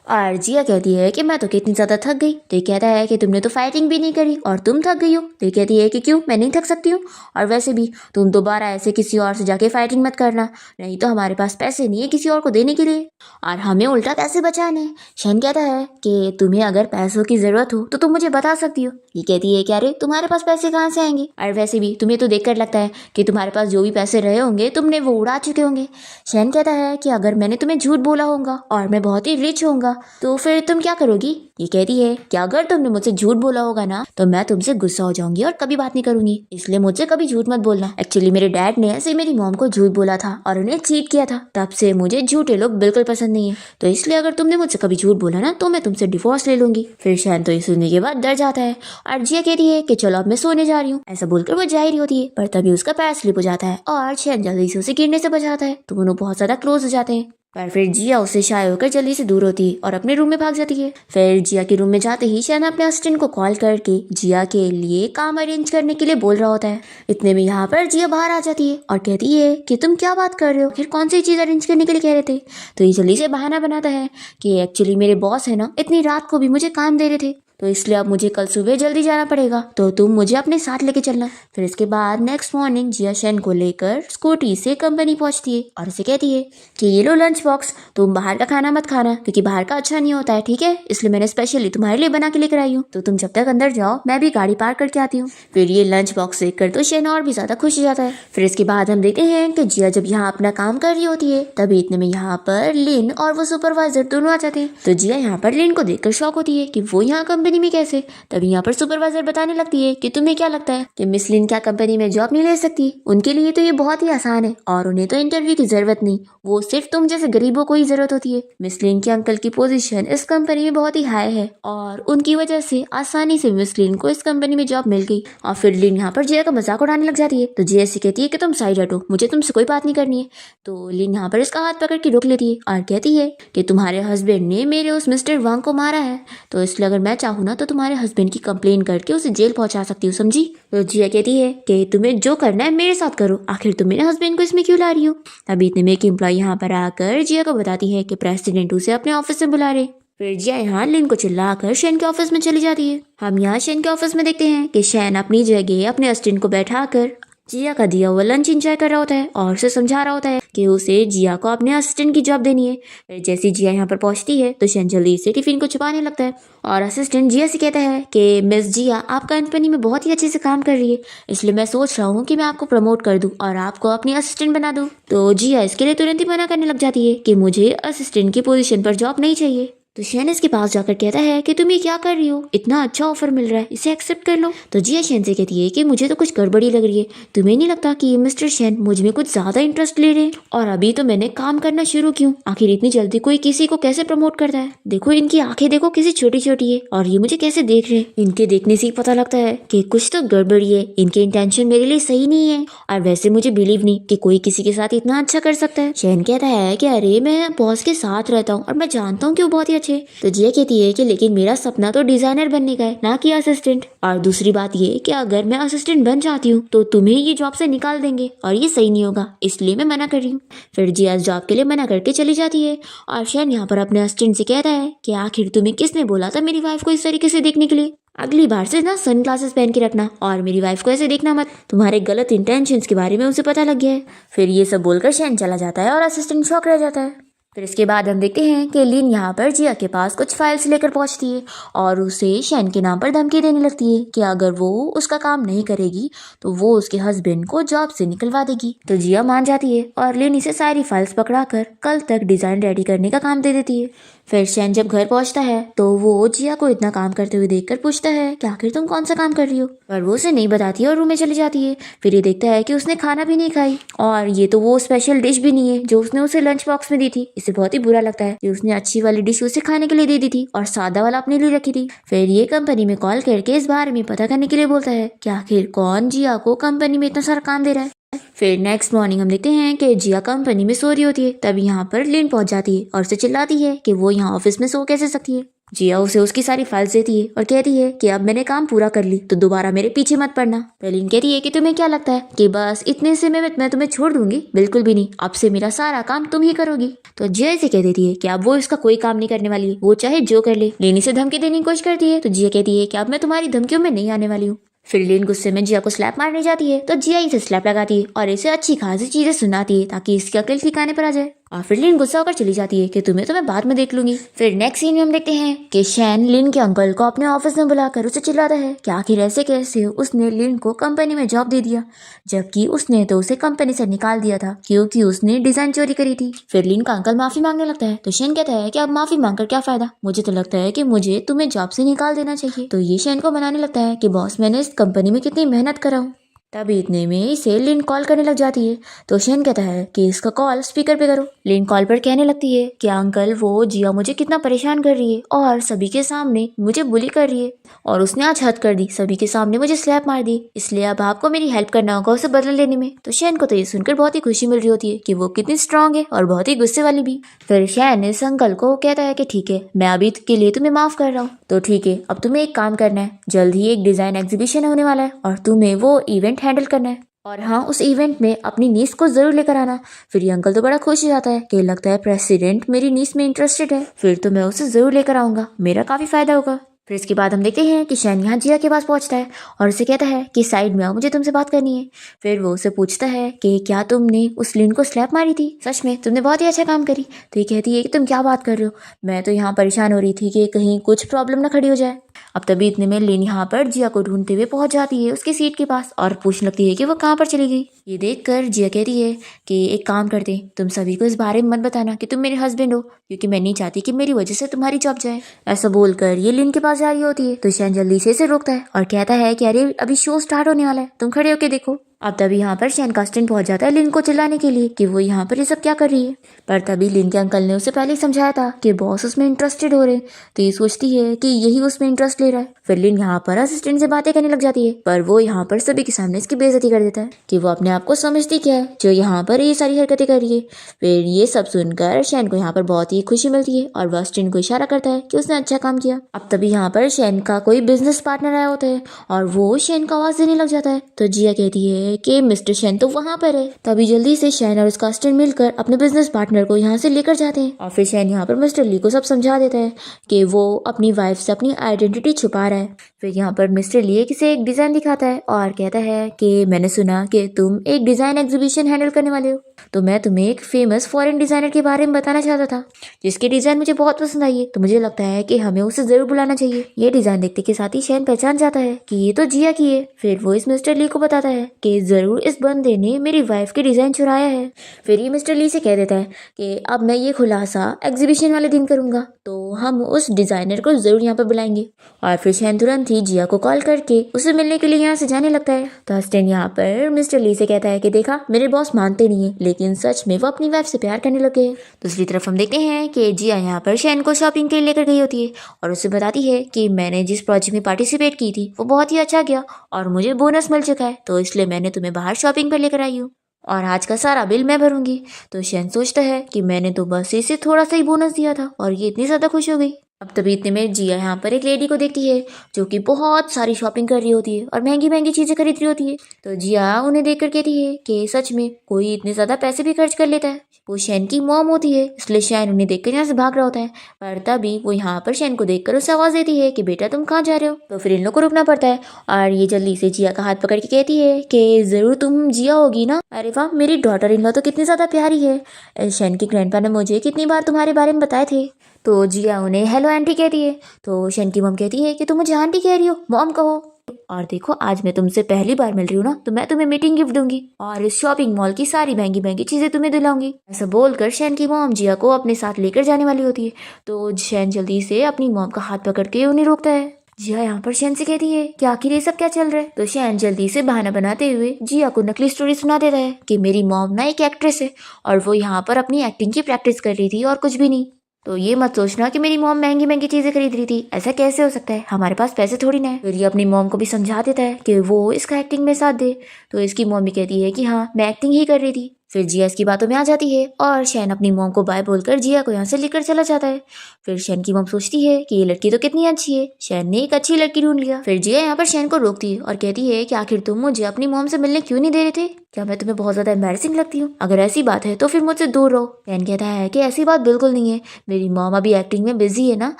और जिया कहती है कि मैं तो कितनी ज्यादा थक गई। तो ये कहता है कि तुमने तो फाइटिंग भी नहीं करी और तुम थक गई हो। तो ये कहती है कि क्यों, मैं नहीं थक सकती हूँ, और वैसे भी तुम दोबारा ऐसे किसी और से जाके फाइटिंग मत करना, नहीं तो हमारे पास पैसे नहीं है किसी और को देने के लिए और हमें उल्टा पैसे बचाने। शैन कहता है कि तुम्हें अगर पैसों की जरूरत हो तो तुम मुझे बता सकती हो। ये कहती है कि अरे तुम्हारे पास पैसे कहाँ से आएंगे, और वैसे भी तुम्हें तो देखकर लगता है कि तुम्हारे पास जो भी पैसे रहे होंगे तुमने वो उड़ा चुके होंगे। शैन कहता है कि अगर मैंने तुम्हें झूठ बोला होगा और मैं बहुत ही रिच होऊंगा तो फिर तुम क्या करोगी। ये कहती है कि अगर तुमने मुझसे झूठ बोला होगा ना तो मैं तुमसे गुस्सा हो जाऊंगी और कभी बात नहीं करूंगी, इसलिए मुझसे कभी झूठ मत बोलना। एक्चुअली मेरे डैड ने ऐसे मेरी मॉम को झूठ बोला था और उन्हें चीट किया था, तब से मुझे झूठे लोग बिल्कुल पसंद नहीं है, तो इसलिए अगर तुमने मुझसे कभी झूठ बोला ना तो मैं तुमसे डिवोर्स ले लूंगी। फिर शैन तो ये सुनने के बाद डर जाता है और जिया कहती है कि चलो अब मैं सोने जा रही हूँ। ऐसा बोलकर वो जा ही रही होती है, पर तभी उसका पैर स्लिप हो जाता है और शैन जल्दी से उसे गिरने से बचाता है, तो दोनों बहुत ज्यादा क्लोज हो जाते हैं। पर फिर जिया उससे शाय होकर जल्दी से दूर होती है और अपने रूम में भाग जाती है। फिर जिया के रूम में जाते ही शैन अपने असिस्टेंट को कॉल करके जिया के लिए काम अरेंज करने के लिए बोल रहा होता है। इतने में यहाँ पर जिया बाहर आ जाती है और कहती है कि तुम क्या बात कर रहे हो, फिर कौन सी चीज अरेंज करने के लिए कह रहे थे। तो ये जल्दी से बहाना बनाता है कि एक्चुअली मेरे बॉस है ना, इतनी रात को भी मुझे काम दे रहे थे, तो इसलिए अब मुझे कल सुबह जल्दी जाना पड़ेगा, तो तुम मुझे अपने साथ लेके चलना। फिर इसके बाद नेक्स्ट मॉर्निंग जिया शैन को लेकर स्कूटी से कंपनी पहुंचती है और उसे कहती है कि ये लो लंच बॉक्स, तुम बाहर का खाना मत खाना क्योंकि बाहर का अच्छा नहीं होता है, ठीक है, इसलिए मैंने स्पेशली तुम्हारे लिए बना के लेकर आई हूँ, तो तुम जब तक अंदर जाओ मैं भी गाड़ी पार्क करके आती हूँ। फिर ये लंच बॉक्स देख कर तो शैन और भी ज्यादा खुश हो जाता है। फिर इसके बाद हम देखते हैं कि जिया जब यहाँ अपना काम कर रही होती है तभी इतने में यहाँ पर लिन और वो सुपरवाइजर दोनों आ जाते हैं। तो जिया यहाँ पर लिन को देखकर शॉक होती है कि वो यहाँ कंपनी में कैसे। तभी यहाँ पर सुपरवाइजर बताने लगती है कि तुम्हें क्या लगता है कि मिस लिन क्या कंपनी में जॉब नहीं ले सकती, उनके लिए तो ये बहुत ही आसान है और उन्हें तो इंटरव्यू की जरूरत नहीं, वो सिर्फ तुम जैसे गरीबों को ही जरूरत होती है। मिस लिन के अंकल की पोजीशन इस कंपनी में बहुत ही हाई है और उनकी वजह से आसानी से मिस लिन को इस कंपनी में जॉब मिल गई। और फिर लिन यहाँ पर जिया का मजाक उड़ाने लग जाती है। तो जिया से कहती है कि तुम साइड हटो, मुझे तुमसे कोई बात नहीं करनी है। तो लिन यहाँ पर इसका हाथ पकड़ के रोक लेती है और कहती है कि तुम्हारे हस्बैंड ने मेरे उस मिस्टर वांग को मारा है, तो इसलिए अगर मैं चाहूँ ना तो तुम्हारे हस्बैंड की कंप्लेन करके उसे जेल पहुंचा सकती हूँ, समझी। तो जिया कहती है कि तुम्हें जो करना है मेरे साथ करो, आखिर तुम मेरे हस्बैंड को इसमें क्यों ला रही हो। अभी इतने में एक एम्प्लॉय यहाँ पर आकर जिया को बताती है कि प्रेसिडेंट उसे अपने ऑफिस में बुला रहे। फिर जिया यहाँ लिन को चिल्लाकर शैन के ऑफिस में चली जाती है। हम यहाँ शैन के ऑफिस में देखते हैं कि शैन अपनी जगह अपने असिस्टेंट को बैठाकर जिया का दिया हुआ लंच एंजॉय कर रहा होता है और उसे समझा रहा होता है कि उसे जिया को अपने असिस्टेंट की जॉब देनी है। फिर जैसी जिया यहाँ पर पहुंचती है तो शैन जल्दी से टिफिन को छुपाने लगता है और असिस्टेंट जिया से कहता है कि मिस जिया आप कंपनी में बहुत ही अच्छे से काम कर रही है, इसलिए मैं सोच रहा हूँ कि मैं आपको प्रमोट कर दूं और आपको अपनी असिस्टेंट बना दूं। तो जिया इसके लिए तुरंत ही मना करने लग जाती है कि मुझे असिस्टेंट की पोजीशन पर जॉब नहीं चाहिए। तो शैन इसके पास जाकर कहता है कि तुम ये क्या कर रही हो, इतना अच्छा ऑफर मिल रहा है, इसे एक्सेप्ट कर लो। तो जिया शैन से कहती है कि मुझे तो कुछ गड़बड़ी लग रही है, तुम्हें नहीं लगता कि ये मिस्टर शैन मुझ में कुछ ज्यादा इंटरेस्ट ले रहे हैं, और अभी तो मैंने काम करना शुरू क्यों, आखिर इतनी जल्दी कोई किसी को कैसे प्रमोट करता है। देखो इनकी आंखें देखो किसी छोटी छोटी है और ये मुझे कैसे देख रहे हैं, इनके देखने से ही पता लगता है कि कुछ तो गड़बड़ी है, इनके इंटेंशन मेरे लिए सही नहीं है, और वैसे मुझे बिलीव नहीं कि कोई किसी के साथ इतना अच्छा कर सकता है। शैन कहता है कि अरे मैं बॉस के साथ रहता हूँ और मैं जानता हूँ कि वो बहुत ही अच्छे। तो जिया कहती है कि लेकिन मेरा सपना तो डिजाइनर बनने का है, ना कि असिस्टेंट। और दूसरी बात ये कि अगर मैं असिस्टेंट बन जाती हूँ तो तुम्हें ये जॉब से निकाल देंगे और ये सही नहीं होगा, इसलिए मैं मना कर रही हूँ। फिर जिया जॉब के लिए मना करके चली जाती है और शैन यहाँ पर अपने असिस्टेंट से कहता है कि आखिर तुम्हें किसने बोला था मेरी वाइफ को इस तरीके से देखने के लिए। अगली बार से ना सन ग्लासेस पहन के रखना और मेरी वाइफ को ऐसे देखना मत, तुम्हारे गलत इंटेंशंस के बारे में उसे पता लग गया है। फिर ये सब बोलकर शैन चला जाता है और असिस्टेंट शॉक रह जाता है। फिर इसके बाद हम देखते हैं कि लिन यहाँ पर जिया के पास कुछ फाइल्स लेकर पहुंचती है और उसे शैन के नाम पर धमकी देने लगती है कि अगर वो उसका काम नहीं करेगी तो वो उसके हस्बैंड को जॉब से निकलवा देगी। तो जिया मान जाती है और लिन इसे सारी फाइल्स पकड़ाकर कल तक डिजाइन रेडी करने का काम दे देती है। फिर शैन जब घर पहुंचता है तो वो जिया को इतना काम करते हुए देखकर पूछता है कि आखिर तुम कौन सा काम कर रही हो, पर वो उसे नहीं बताती है और रूम में चली जाती है। फिर ये देखता है कि उसने खाना भी नहीं खाई और ये तो वो स्पेशल डिश भी नहीं है जो उसने उसे लंच बॉक्स में दी थी। इसे बहुत ही बुरा लगता है कि उसने अच्छी वाली डिश उसे खाने के लिए दे दी थी और सादा वाला अपने लिए रखी थी। फिर ये कंपनी में कॉल करके इस बारे में पता करने के लिए बोलता है कि आखिर कौन जिया को कंपनी में इतना सारा काम दे रहा है। फिर नेक्स्ट मॉर्निंग हम देखते हैं कि जिया कंपनी में सो रही होती है, तभी यहाँ पर लिन पहुंच जाती है और उसे चिल्लाती है कि वो यहाँ ऑफिस में सो कैसे सकती है। जिया उसे उसकी सारी फाइल्स देती है और कहती है कि अब मैंने काम पूरा कर ली तो दोबारा मेरे पीछे मत पड़ना। तो लिन कहती है कि तुम्हें क्या लगता है कि बस इतने से मैं तुम्हें छोड़ दूंगी, बिल्कुल भी नहीं, अब से मेरा सारा काम तुम ही करोगी। तो जिया इसे कह देती है कि अब वो इसका कोई काम नहीं करने वाली है, वो चाहे जो कर ले। लिन इसे धमकी देने की कोशिश करती है तो जिया कहती है कि अब मैं तुम्हारी धमकियों में नहीं आने वाली हूँ। फिर लिन गुस्से में जिया को स्लैप मारने जाती है तो जिया इसे स्लैप लगाती है और इसे अच्छी खासी चीजें सुनाती है ताकि इसकी अकल ठिकाने पर आ जाए। और फिर लिन गुस्सा होकर चली जाती है कि तुम्हें तो मैं बाद में देख लूंगी। फिर नेक्स्ट सीन में हम देखते हैं कि शैन लिन के अंकल को अपने ऑफिस में बुलाकर उसे चिल्लाता है कि आखिर ऐसे कैसे उसने लिन को कंपनी में जॉब दे दिया, जबकि उसने तो उसे कंपनी से निकाल दिया था क्योंकि उसने डिजाइन चोरी करी थी। फिर लिन का अंकल माफी मांगने लगता है तो शैन कहता है कि अब माफी मांगकर क्या फायदा, मुझे तो लगता है कि मुझे तुम्हें जॉब से निकाल देना चाहिए। तो ये शैन को मनाने लगता है कि बॉस मैंने इस कंपनी में कितनी मेहनत करा हूँ। तभी इतने में इसे लिन कॉल करने लग जाती है तो शैन कहता है कि इसका कॉल स्पीकर पे करो। लिन कॉल पर कहने लगती है कि अंकल वो जिया मुझे कितना परेशान कर रही है और सभी के सामने मुझे बुली कर रही है और उसने आज हद कर दी, सभी के सामने मुझे स्लैप मार दी, इसलिए अब आपको मेरी हेल्प करना होगा उसे बदला लेने में। तो शैन को तो ये सुनकर बहुत ही खुशी मिल रही होती है कि वो कितनी स्ट्रांग है और बहुत ही गुस्से वाली भी। फिर शैन इस अंकल को कहता है कि ठीक है मैं अभी के लिए तुम्हें माफ कर रहा हूँ, तो ठीक है अब तुम्हें एक काम करना है, जल्द ही एक डिजाइन एग्जीबिशन होने वाला है और तुम्हें वो इवेंट हैंडल करना है और हाँ उस इवेंट में अपनी नीस को जरूर लेकर आना। फिर ये अंकल तो बड़ा खुश हो जाता है कि लगता है प्रेसिडेंट मेरी नीस में इंटरेस्टेड है, फिर तो मैं उसे जरूर लेकर आऊंगा, मेरा काफी फायदा होगा। फिर इसके बाद हम देखते हैं कि शैन यहाँ जिया के पास पहुंचता है और उसे कहता है कि साइड में आओ, मुझे तुमसे बात करनी है। फिर वो उसे पूछता है कि क्या तुमने उस लिन को स्लैप मारी थी, सच में तुमने बहुत ही अच्छा काम करी। तो ये कहती है कि तुम क्या बात कर रहे हो, मैं तो यहाँ परेशान हो रही थी कि कहीं कुछ प्रॉब्लम ना खड़ी हो जाए। अब तभी इतने में लिन यहाँ पर जिया को ढूंढते हुए पहुंच जाती है उसकी सीट के पास और पूछने लगती है कि वो कहाँ पर चली गई। ये देखकर जिया कहती है कि एक काम करते, तुम सभी को इस बारे में मत बताना कि तुम मेरे हस्बैंड हो, क्योंकि मैं नहीं चाहती कि मेरी वजह से तुम्हारी जॉब जाए। ऐसा बोलकर ये लिन के पास जा रही होती है तो शैन जल्दी से इसे रोकता है और कहता है कि अरे अभी शो स्टार्ट होने वाला है, तुम खड़े होके देखो। अब तभी यहाँ पर शैन का असिस्टेंट पहुंच जाता है लिन को चिल्लाने के लिए कि वो यहाँ पर ये सब क्या कर रही है, पर तभी लिन के अंकल ने उसे पहले ही समझाया था कि बॉस उसमें इंटरेस्टेड हो रहे, तो ये सोचती है कि यही उसमें इंटरेस्ट ले रहा है। फिर लिन यहाँ पर असिस्टेंट से बातें करने लग जाती है, पर वो यहाँ पर सभी के सामने इसकी बेइज्जती कर देता है कि वो अपने आप को समझती क्या है जो यहाँ पर ये सारी हरकतें कर रही है। फिर ये सब सुनकर शैन को यहाँ पर बहुत ही खुशी मिलती है और वह असिस्टेंट को इशारा करता है कि उसने अच्छा काम किया। अब तभी यहाँ पर शैन का कोई बिजनेस पार्टनर आया होता है और वो शैन को आवाज देने लग जाता है। तो जिया कहती है कि मिस्टर शैन तो वहाँ पर है। तभी जल्दी से शैन और उसका असिस्टेंट मिलकर अपने बिजनेस पार्टनर को यहाँ से लेकर जाते हैं और फिर शैन यहाँ पर मिस्टर ली को सब समझा देता है कि वो अपनी वाइफ से अपनी आइडेंटिटी छुपा रहा है। फिर यहाँ पर मिस्टर ली किसे एक डिजाइन दिखाता है और कहता है कि मैंने सुना कि तुम एक डिजाइन एग्जीबिशन हैंडल करने वाले हो, तो मैं तुम्हें एक फेमस फॉरेन डिजाइनर के बारे में बताना चाहता था जिसके डिजाइन मुझे बहुत पसंद आई है, तो मुझे लगता है कि हमें उसे जरूर बुलाना चाहिए। ये डिजाइन देखते के साथ ही शैन पहचान जाता है कि ये तो जिया की है। फिर वो इस मिस्टर ली को बताता है कि जरूर इस बंदे ने मेरी वाइफ के डिजाइन चुराया है। फिर ये मिस्टर ली से कह देता है कि अब मैं ये खुलासा एग्जीबिशन वाले दिन करूंगा, तो हम उस डिजाइनर को जरूर यहाँ पर बुलाएंगे। और फिर शैन तुरंत ही जिया को कॉल करके उसे मिलने के लिए यहाँ से जाने लगता है। तो असिस्टेंट यहाँ पर मिस्टर ली से कहता है कि देखा मेरे बॉस मानते नहीं है, लेकिन सच में वो अपनी वाइफ से प्यार करने लगे। दूसरी तरफ हम देखते हैं कि जिया यहाँ पर शैन को शॉपिंग के लिए लेकर गई होती है और उसे बताती है कि मैंने जिस प्रोजेक्ट में पार्टिसिपेट की थी वो बहुत ही अच्छा गया और मुझे बोनस मिल चुका है, तो इसलिए मैंने तुम्हें बाहर शॉपिंग पर लेकर आई हूँ। और आज का सारा बिल मैं भरूंगी। तो शैन सोचता है कि मैंने तो बस इसे थोड़ा सा ही बोनस दिया था और ये इतनी ज़्यादा खुश हो गई। अब तभी इतने में जिया यहाँ पर एक लेडी को देखती है जो कि बहुत सारी शॉपिंग कर रही होती है और महंगी महंगी चीज़ें खरीद रही होती है। तो जिया उन्हें देखकर कहती है कि सच में कोई इतने ज़्यादा पैसे भी खर्च कर लेता है। वो शैन की मॉम होती है, इसलिए शैन उन्हें देखकर यहाँ से भाग रहा होता है। पर तभी वो यहाँ पर शैन को देखकर उसे आवाज़ देती है कि बेटा तुम कहाँ जा रहे हो। तो फिर इन लोग को रुकना पड़ता है और ये जल्दी से जिया का हाथ पकड़ के कहती है कि ज़रूर तुम जिया होगी ना। अरे वाह, मेरी डॉटर इन लॉ तो कितनी ज़्यादा प्यारी है। शैन की ग्रैंडपा ने मुझे कितनी बार तुम्हारे बारे में बताए थे। तो जिया उन्हें हेलो आंटी कहती है। तो शन की मॉम कहती है कि तुम मुझे आंटी कह रही हो, मॉम कहो। और देखो, आज मैं तुमसे पहली बार मिल रही हूँ ना, तो मैं तुम्हें मीटिंग गिफ्ट दूंगी और इस शॉपिंग मॉल की सारी महंगी महंगी चीजें तुम्हें दिलाऊंगी। ऐसा बोलकर शैन की मॉम जिया को अपने साथ लेकर जाने वाली होती है। तो शैन जल्दी से अपनी मॉम का हाथ पकड़ के उन्हें रोकता है। जिया यहाँ पर शैन से कहती है कि आखिर ये सब क्या चल रहा है। तो शैन जल्दी से बहाना बनाते हुए जिया को नकली स्टोरी सुना देता है कि मेरी मॉम ना एक एक्ट्रेस है और वो यहाँ पर अपनी एक्टिंग की प्रैक्टिस कर रही थी और कुछ भी नहीं। तो ये मत सोचना कि मेरी मॉम महंगी महंगी चीजें खरीद रही थी, ऐसा कैसे हो सकता है, हमारे पास पैसे थोड़ी ना है। फिर ये अपनी मॉम को भी समझा देता है कि वो इसका एक्टिंग में साथ दे। तो इसकी मॉम भी कहती है कि हाँ, मैं एक्टिंग ही कर रही थी। फिर जिया इसकी बातों में आ जाती है और शैन अपनी मॉम को बाय बोलकर जिया को यहाँ से लेकर चला जाता है। फिर शैन की मॉम सोचती है कि ये लड़की तो कितनी अच्छी है, शैन ने एक अच्छी लड़की ढूंढ लिया। फिर जिया यहाँ पर शैन को रोकती है और कहती है कि आखिर तुम मुझे अपनी मॉम से मिलने क्यों नहीं दे रहे थे, क्या मैं तुम्हें बहुत ज्यादा एम्बैरेसिंग लगती हूँ? अगर ऐसी बात है तो फिर मुझसे दूर रहो। शैन कहता है कि ऐसी बात बिल्कुल नहीं है, मेरी मॉम अभी एक्टिंग में बिजी है ना,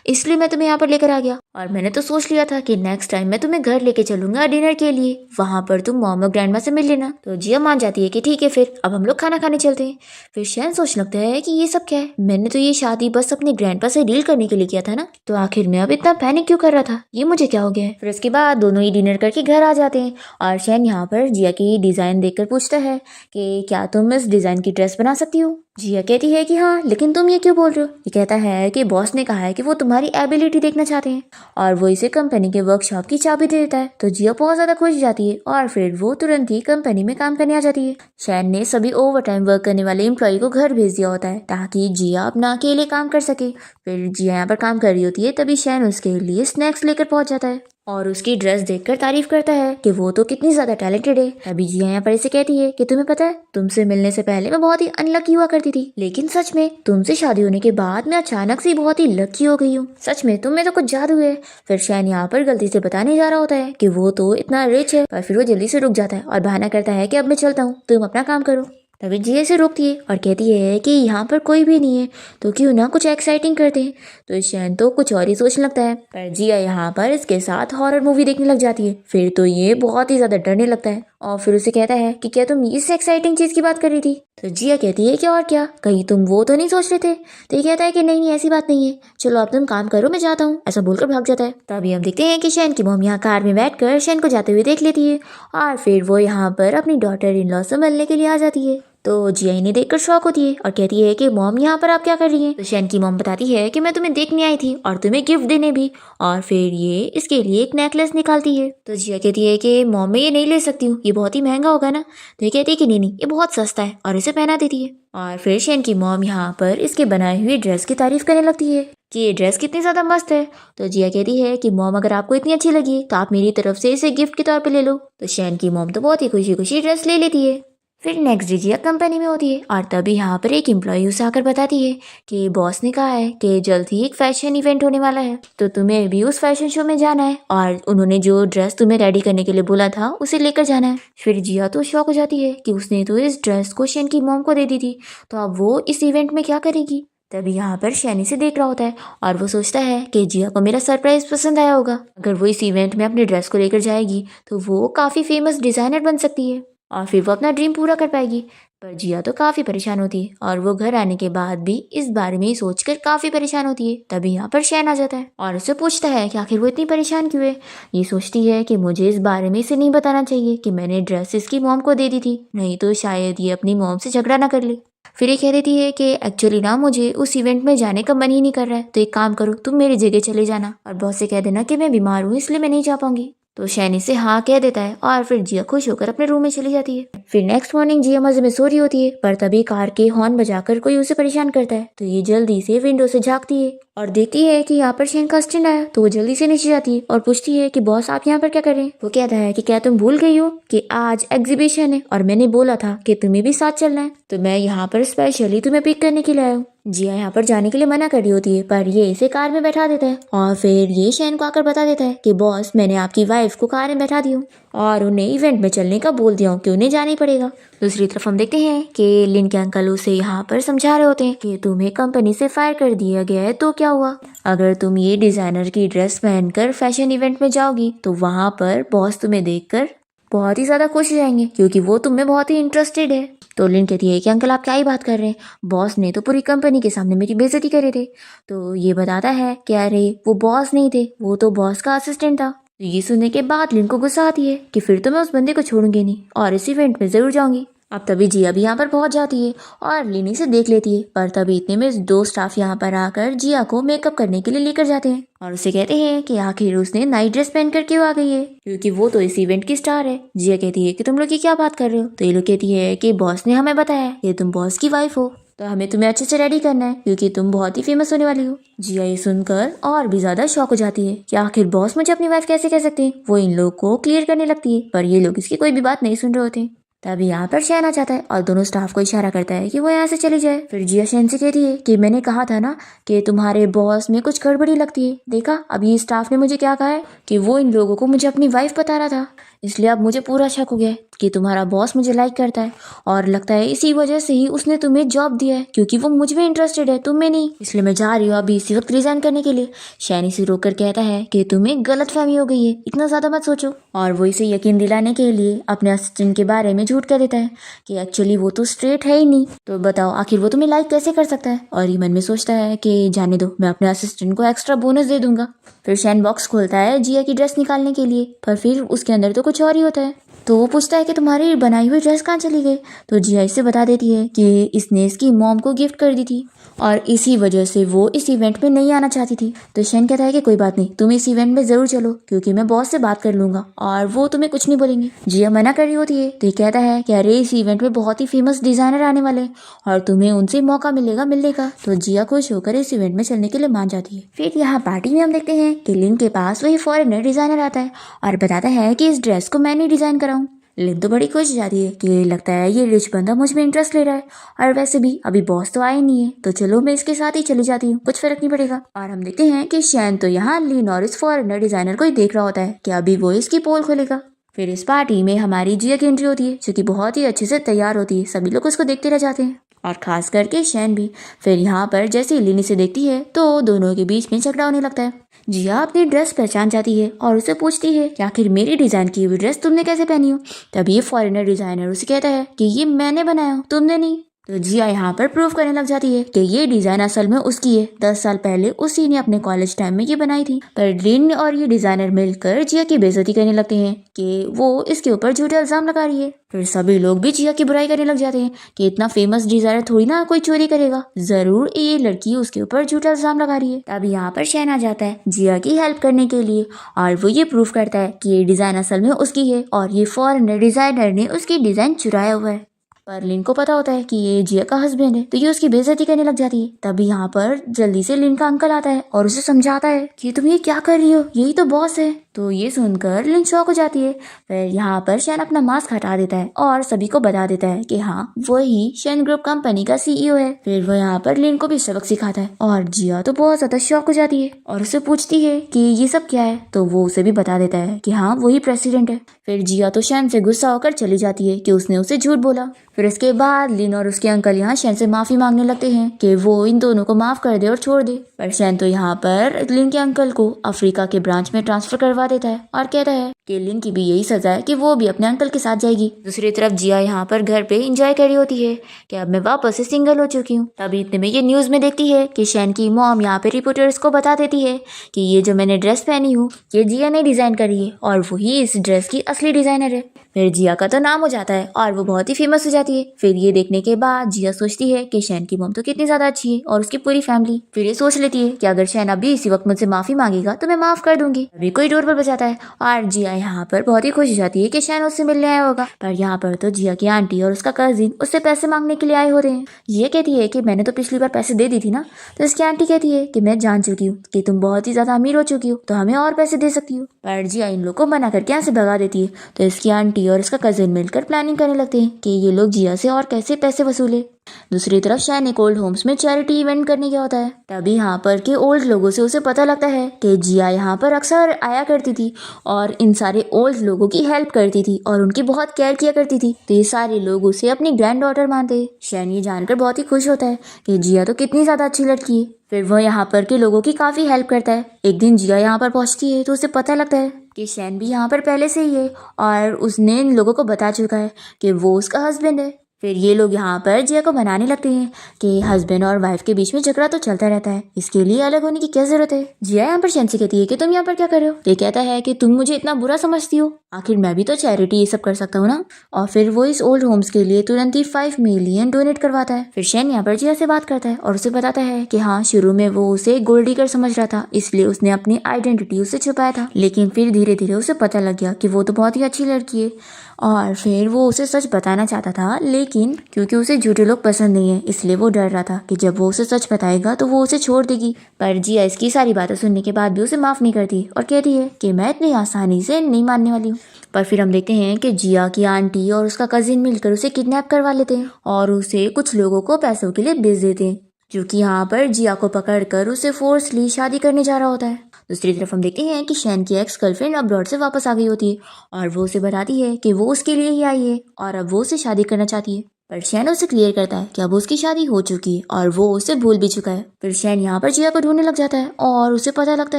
इसलिए मैं तुम्हें यहाँ पर लेकर आ गया और मैंने तो सोच लिया था कि नेक्स्ट टाइम मैं तुम्हें घर लेके चलूंगा डिनर के लिए, वहां पर तुम मॉम और ग्रैंडमा से मिल लेना। तो जिया मान जाती है कि ठीक है, फिर अब हम लोग खाना खाने चलते हैं। फिर शैन सोचने लगता है कि ये सब क्या है, मैंने तो ये शादी बस अपने ग्रैंडपा से डील करने के लिए किया था ना, तो आखिर मैं अब इतना पैनिक क्यों कर रहा था, ये मुझे क्या हो गया है। फिर उसके बाद दोनों ही डिनर करके घर आ जाते हैं और शैन यहाँ पर जिया की डिजाइन देखकर पूछता है कि क्या तुम इस डिजाइन की ड्रेस बना सकती हो। जिया कहती है कि हाँ, लेकिन तुम ये क्यों बोल रहे हो। ये कहता है कि बॉस ने कहा है कि वो तुम्हारी एबिलिटी देखना चाहते हैं और वो इसे कंपनी के वर्कशॉप की चाबी दे देता है। तो जिया बहुत ज्यादा खुश जाती है और फिर वो तुरंत ही कंपनी में काम करने आ जाती है। शैन ने सभी ओवर टाइम वर्क करने वाले एम्प्लॉय को घर भेज दिया होता है ताकि जिया अपना अकेले काम कर सके। फिर जिया यहाँ पर काम कर रही होती है, तभी शैन उसके लिए स्नैक्स लेकर पहुंच जाता है और उसकी ड्रेस देखकर तारीफ करता है कि वो तो कितनी ज्यादा टैलेंटेड है। अभी जिया यहाँ पर इसे कहती है कि तुम्हें पता है, तुमसे मिलने से पहले मैं बहुत ही अनलकी हुआ करती थी, लेकिन सच में तुमसे शादी होने के बाद मैं अचानक से बहुत ही लकी हो गई हूँ। सच में तुम में तो कुछ जादू है। फिर शैन यहाँ पर गलती से बताने जा रहा होता है कि वो तो इतना रिच है, पर फिर वो जल्दी से रुक जाता है और बहाना करता है कि अब मैं चलता हूँ, तुम अपना काम करो। तभी जिया से रोकती है और कहती है कि यहाँ पर कोई भी नहीं है, तो क्यों ना कुछ एक्साइटिंग करते हैं। तो शैन तो कुछ और ही सोचने लगता है, पर जिया यहाँ पर इसके साथ हॉरर मूवी देखने लग जाती है। फिर तो ये बहुत ही ज्यादा डरने लगता है और फिर उसे कहता है कि क्या तुम इस एक्साइटिंग चीज की बात कर रही थी। तो जिया कहती है कि और क्या, कहीं तुम वो तो नहीं सोच रहे थे। तो ये कहता है कि नहीं नहीं, ऐसी बात नहीं है, चलो अब तुम काम करो, मैं जाता हूँ, ऐसा बोलकर भाग जाता है। तभी हम देखते हैं कि शैन की मॉम यहाँ कार में बैठकर शैन को जाते हुए देख लेती है और फिर वो यहाँ पर अपनी डॉटर इन लॉ से मिलने के लिए आ जाती है। तो जिया इन्हें देखकर शॉक होती है और कहती है कि मॉम यहाँ पर आप क्या कर रही हैं। तो शैन की मॉम बताती है कि मैं तुम्हें देखने आई थी और तुम्हें गिफ्ट देने भी, और फिर ये इसके लिए एक नेकलेस निकालती है। तो जिया कहती है कि मॉम मैं ये नहीं ले सकती हूँ, ये बहुत ही महंगा होगा ना। तो ये कहती है कि नहीं नहीं, ये बहुत सस्ता है, और इसे पहना देती है। और फिर शैन की मॉम यहाँ पर इसके बनाई हुई ड्रेस की तारीफ करने लगती है कि ये ड्रेस कितनी ज्यादा मस्त है। तो जिया कहती है कि मॉम अगर आपको इतनी अच्छी लगी तो आप मेरी तरफ से इसे गिफ्ट के तौर पे ले लो। तो शैन की मॉम तो बहुत ही खुशी खुशी ड्रेस ले लेती है। फिर नेक्स्ट डे जिया कंपनी में होती है और तभी यहाँ पर एक एम्प्लॉय उसे आकर बताती है कि बॉस ने कहा है कि जल्द ही एक फैशन इवेंट होने वाला है, तो तुम्हें भी उस फैशन शो में जाना है और उन्होंने जो ड्रेस तुम्हें रेडी करने के लिए बोला था उसे लेकर जाना है। फिर जिया तो शॉक हो जाती है कि उसने तो इस ड्रेस को शैन की मॉम को दे दी थी, तो अब वो इस इवेंट में क्या करेगी। तभी यहाँ पर शैन इसे देख रहा होता है और वो सोचता है कि जिया को मेरा सरप्राइज पसंद आया होगा, अगर वो इस इवेंट में अपनी ड्रेस को लेकर जाएगी तो वो काफी फेमस डिजाइनर बन सकती है और फिर वो अपना ड्रीम पूरा कर पाएगी। पर जिया तो काफी परेशान होती है और वो घर आने के बाद भी इस बारे में ही सोचकर काफी परेशान होती है। तभी यहाँ पर शैन आ जाता है और उससे पूछता है कि आखिर वो इतनी परेशान क्यों है। ये सोचती है कि मुझे इस बारे में इसे नहीं बताना चाहिए कि मैंने ड्रेस इसकी मॉम को दे दी थी, नहीं तो शायद ये अपनी मॉम से झगड़ा ना कर ले। फिर ये कह देती है कि एक्चुअली ना मुझे उस इवेंट में जाने का मन ही नहीं कर रहा है, तो एक काम करो, तुम मेरी जगह चले जाना और बॉस से कह देना कि मैं बीमार हूँ इसलिए मैं नहीं जा पाऊंगी। तो शैन इसे हाँ कह देता है और फिर जिया खुश होकर अपने रूम में चली जाती है। फिर नेक्स्ट मॉर्निंग जिया मजे में सो रही होती है, पर तभी कार के हॉर्न बजाकर कोई उसे परेशान करता है। तो ये जल्दी से विंडो से झांकती है और देखती है कि यहाँ पर शैन का असिस्टेंट आया। तो वो जल्दी से नीचे जाती है और पूछती है कि बॉस आप यहाँ पर क्या कर रहे हैं। वो कहता है कि क्या तुम भूल गई हो कि आज एग्जीबिशन है और मैंने बोला था कि तुम्हें भी साथ चलना है, तो मैं यहाँ पर स्पेशली तुम्हें पिक करने के लिए आया हूँ। जिया यहाँ पर जाने के लिए मना कर रही होती है, पर ये इसे कार में बैठा देता है और फिर ये शैन को आकर बता देता है कि बॉस मैंने आपकी वाइफ को कार में बैठा दी हूँ और उन्हें इवेंट में चलने का बोल दिया हूँ कि उन्हें जाना ही पड़ेगा। दूसरी तरफ हम देखते हैं कि लिन के अंकल उसे यहाँ पर समझा रहे होते हैं कि तुम्हें कंपनी से फायर कर दिया गया है तो क्या हुआ, अगर तुम ये डिजाइनर की ड्रेस पहनकर फैशन इवेंट में जाओगी तो वहाँ पर बॉस तुम्हें देखकर बहुत ही ज्यादा खुश हो जाएंगे क्योंकि वो तुम्हें बहुत ही इंटरेस्टेड है। तो लिन कहती है कि अंकल आप क्या ही बात कर रहे हैं, बॉस ने तो पूरी कंपनी के सामने मेरी बेइज्जती करे थे। तो ये बताता है कि अरे वो बॉस नहीं थे, वो तो बॉस का असिस्टेंट था। तो ये सुनने के बाद लिन को गुस्सा आती है कि फिर तो मैं उस बंदे को छोड़ूंगी नहीं और इस इवेंट में जरूर जाऊंगी। अब तभी जिया भी यहाँ पर पहुंच जाती है और लिनी से देख लेती है, पर तभी इतने में दो स्टाफ यहाँ पर आकर जिया को मेकअप करने के लिए लेकर जाते हैं और उसे कहते हैं कि आखिर उसने नाइट ड्रेस पहन कर क्यों आ गई है, क्योंकि वो तो इस इवेंट की स्टार है। जिया कहती है कि तुम लोग की क्या बात कर रहे हो। तो ये लोग कहती है कि बॉस ने हमें बताया कि तुम बॉस की वाइफ हो, तो हमें तुम्हें अच्छे से रेडी करना है क्योंकि तुम बहुत ही फेमस होने वाली हो। जिया ये सुनकर और भी ज्यादा शॉक हो जाती है कि आखिर बॉस मुझे अपनी वाइफ कैसे कह सकते हैं। वो इन लोग को क्लियर करने लगती है, पर ये लोग इसकी कोई भी बात नहीं सुन रहे होते। तभी यहाँ पर शैन आ जाता है और दोनों स्टाफ को इशारा करता है कि वो यहाँ से चली जाए। फिर जिया शैन से कहती है कि मैंने कहा था ना कि तुम्हारे बॉस में कुछ गड़बड़ी लगती है, देखा अब ये स्टाफ ने मुझे क्या कहा है कि वो इन लोगों को मुझे अपनी वाइफ बता रहा था, इसलिए अब मुझे पूरा शक हो गया है कि तुम्हारा बॉस मुझे लाइक करता है और लगता है इसी वजह से ही उसने तुम्हें जॉब दिया है क्योंकि वो मुझ में इंटरेस्टेड है, तुम में नहीं। इसलिए मैं जा रही हूँ अभी इसी वक्त रिजाइन करने के लिए। शैनी से रोककर कहता है कि तुम्हें गलत फहमी हो गई है, इतना ज्यादा मत सोचो। और वो इसे यकीन दिलाने के लिए अपने असिस्टेंट के बारे में झूठ कह देता है कि एक्चुअली वो तो स्ट्रेट है ही नहीं, तो बताओ आखिर वो तुम्हें लाइक कैसे कर सकता है। और ये मन में सोचता है कि जाने दो, मैं अपने असिस्टेंट को एक्स्ट्रा बोनस दे दूंगा। फिर शैन बॉक्स खोलता है जिया की ड्रेस निकालने के लिए, पर फिर उसके अंदर तो कुछ और ही होता है। तो वो पूछता है कि तुम्हारी बनाई हुई ड्रेस कहाँ चली गई। तो जिया इसे बता देती है कि इसने इसकी मॉम को गिफ्ट कर दी थी और इसी वजह से वो इस इवेंट में नहीं आना चाहती थी। तो शैन कहता है कि कोई बात नहीं, तुम इस इवेंट में जरूर चलो क्योंकि मैं बॉस से बात कर लूंगा और वो तुम्हें कुछ नहीं बोलेंगे। जिया मना कर रही होती है तो ये कहता है कि अरे इस इवेंट में बहुत ही फेमस डिजाइनर आने वाले हैं और तुम्हें उनसे मौका मिलेगा मिलने का। तो जिया खुश होकर इस इवेंट में चलने के लिए मान जाती है। फिर यहाँ पार्टी में हम देखते हैं कि लिन के पास वही फॉरेनर डिजाइनर आता है और बताता है कि इस ड्रेस को मैंने डिजाइन कराऊं। लिन तो बड़ी खुश जाती है कि लगता है ये रिच बंदा मुझ में इंटरेस्ट ले रहा है और वैसे भी अभी बॉस तो आए नहीं है, तो चलो मैं इसके साथ ही चली जाती हूँ, कुछ फर्क नहीं पड़ेगा। और हम देखते हैं कि शैन तो यहाँ लिन और इस फॉरेनर डिजाइनर को ही देख रहा होता है कि अभी वो इसकी पोल खोलेगा। फिर इस पार्टी में हमारी जिया की एंट्री होती है जो कि बहुत ही अच्छे से तैयार होती है, सभी लोग उसको देखते रह जाते हैं और खास करके शैन भी। फिर यहाँ पर जैसे ही लिन इसे देखती है तो दोनों के बीच में झगड़ा होने लगता है। जिया अपनी ड्रेस पहचान जाती है और उसे पूछती है कि आखिर मेरी डिजाइन की हुई ड्रेस तुमने कैसे पहनी हो। तभी ये फॉरेनर डिजाइनर उसे कहता है कि ये मैंने बनाया हो, तुमने नहीं। तो जिया यहाँ पर प्रूव करने लग जाती है कि ये डिजाइन असल में उसकी है, 10 साल पहले उसी ने अपने कॉलेज टाइम में ये बनाई थी। पर लिन और ये डिजाइनर मिलकर जिया की बेइज्जती करने लगते हैं कि वो इसके ऊपर झूठे इल्जाम लगा रही है। फिर सभी लोग भी जिया की बुराई करने लग जाते हैं कि इतना फेमस डिजाइनर थोड़ी ना कोई चोरी करेगा, जरूर ये लड़की उसके ऊपर झूठा इल्जाम लगा रही है। तब यहाँ पर शैन आ जाता है जिया की हेल्प करने के लिए और वो ये प्रूव करता है कि ये डिजाइन असल में उसकी है और ये फॉरेनर डिजाइनर ने उसकी डिजाइन चुराया हुआ है। पर लिन को पता होता है कि ये जिया का हस्बैंड है, तो ये उसकी बेइज्जती करने लग जाती है। तभी यहाँ पर जल्दी से लिन का अंकल आता है और उसे समझाता है कि तुम ये क्या कर रही हो, यही तो बॉस है। तो ये सुनकर लिन शॉक हो जाती है। फिर यहाँ पर शैन अपना मास्क हटा देता है और सभी को बता देता है कि हाँ वही शैन ग्रुप कंपनी का सीईओ है। फिर वो यहाँ पर लिन को भी सबक सिखाता है और जिया तो बहुत ज्यादा शॉक हो जाती है और उसे पूछती है कि ये सब क्या है। तो वो उसे भी बता देता है कि हाँ वही प्रेसिडेंट है। फिर जिया तो शैन से गुस्सा होकर चली जाती है कि उसने उसे झूठ बोला। फिर इसके बाद लिन और उसके अंकल यहाँ शैन से माफी मांगने लगते हैं कि वो इन दोनों को माफ कर दे और छोड़ दे। पर शैन तो यहाँ पर लिन के अंकल को अफ्रीका के ब्रांच में ट्रांसफर करवा देता है और कहता है कि लिन की भी यही सजा है कि वो भी अपने अंकल के साथ जाएगी। दूसरी तरफ जिया यहाँ पर घर पे एंजॉय कर रही होती है कि अब मैं वापस से सिंगल हो चुकी हूँ। तभी इतने में ये न्यूज में देखती है कि शैन की मॉम यहाँ पे रिपोर्टर्स को बता देती है कि ये जो मैंने ड्रेस पहनी हूँ ये जिया ने डिजाइन करी है और वही इस ड्रेस की असली डिजाइनर है। फिर जिया का तो नाम हो जाता है और वो बहुत ही फेमस हो जाती है। फिर ये देखने के बाद जिया सोचती है कि शैन की मॉम तो कितनी ज्यादा अच्छी है और उसकी पूरी फैमिली। फिर ये सोच लेती है कि अगर शैन अभी इसी वक्त मुझसे माफी मांगेगा तो मैं माफ कर दूंगी। अभी कोई डोर पर बजाता है और जिया यहाँ पर बहुत ही खुश हो जाती है कि शैन उससे मिलने आया होगा, पर यहाँ पर तो जिया की आंटी और उसका कजिन उससे पैसे मांगने के लिए आए होते हैं। जिया कहती है कि मैंने तो पिछली बार पैसे दे दी थी ना। तो इसकी आंटी कहती है कि मैं जान चुकी हूँ कि तुम बहुत ही ज्यादा अमीर हो चुकी हो, तो हमें और पैसे दे सकती हो। पर जिया इन लोग को मना करके यहाँ से भगा देती है। तो इसकी आंटी और इसका कजिन मिलकर प्लानिंग करने लगते हैं कि ये लोग जिया से और कैसे पैसे वसूले। दूसरी तरफ शैन एक ओल्ड होम्स में चैरिटी इवेंट करने गया होता है। तभी यहाँ पर के ओल्ड लोगों से उसे पता लगता है कि जिया यहाँ पर अक्सर आया करती थी और इन सारे ओल्ड लोगों की हेल्प करती थी और उनकी बहुत केयर किया करती थी। तो ये सारे लोग उसे अपनी ग्रैंड डॉटर मानते हैं। शैन ये जानकर बहुत ही खुश होता है कि जिया तो कितनी ज्यादा अच्छी लड़की है। फिर वह यहाँ पर के लोगों की काफी हेल्प करता है। एक दिन जिया यहाँ पर पहुंचती है तो उसे पता लगता है कि शैन भी यहाँ पर पहले से ही है और उसने इन लोगों को बता चुका है कि वो उसका हस्बैंड है। फिर ये लोग यहाँ पर जिया को मनाने लगते हैं कि हस्बैंड और वाइफ के बीच में झगड़ा तो चलता रहता है, इसके लिए अलग होने की क्या जरूरत है। जिया यहाँ पर शैन से कहती है कि तुम यहाँ पर क्या कर रहे हो। ये कहता है कि तुम मुझे इतना बुरा समझती हो, आखिर मैं भी तो चैरिटी ये सब कर सकता हूँ ना। और फिर वो इस ओल्ड होम्स के लिए तुरंत ही 5 मिलियन डोनेट करवाता है। फिर शैन यहाँ पर जिया से बात करता है और उसे बताता है कि हाँ, शुरू में वो उसे गोल्ड डिगर समझ रहा था, इसलिए उसने अपनी आइडेंटिटी उससे छुपाया था, लेकिन फिर धीरे धीरे उसे पता लग गया कि वो तो बहुत ही अच्छी लड़की है। और फिर वो उसे सच बताना चाहता था, लेकिन क्योंकि उसे झूठे लोग पसंद नहीं है, इसलिए वो डर रहा था कि जब वो उसे सच बताएगा तो वो उसे छोड़ देगी। पर जिया इसकी सारी बातें सुनने के बाद भी उसे माफ नहीं करती और कहती है कि मैं इतनी आसानी से नहीं मानने वाली हूँ। पर फिर हम देखते हैं कि जिया की आंटी और उसका कजिन मिलकर उसे किडनैप करवा लेते हैं और उसे कुछ लोगों को पैसों के लिए बेच देते हैं, जो कि यहाँ पर जिया को पकड़कर उसे फोर्सली शादी करने जा रहा होता है। दूसरी तरफ हम देखते हैं कि शैन की एक्स गर्लफ्रेंड अब्रॉड से वापस आ गई होती है और वो उसे बताती है कि वो उसके लिए ही आई है और अब वो उसे शादी करना चाहती है। पर शैन उसे क्लियर करता है कि अब उसकी शादी हो चुकी है और वो उसे भूल भी चुका है। फिर शैन यहाँ पर जिया को ढूंढने लग जाता है और उसे पता लगता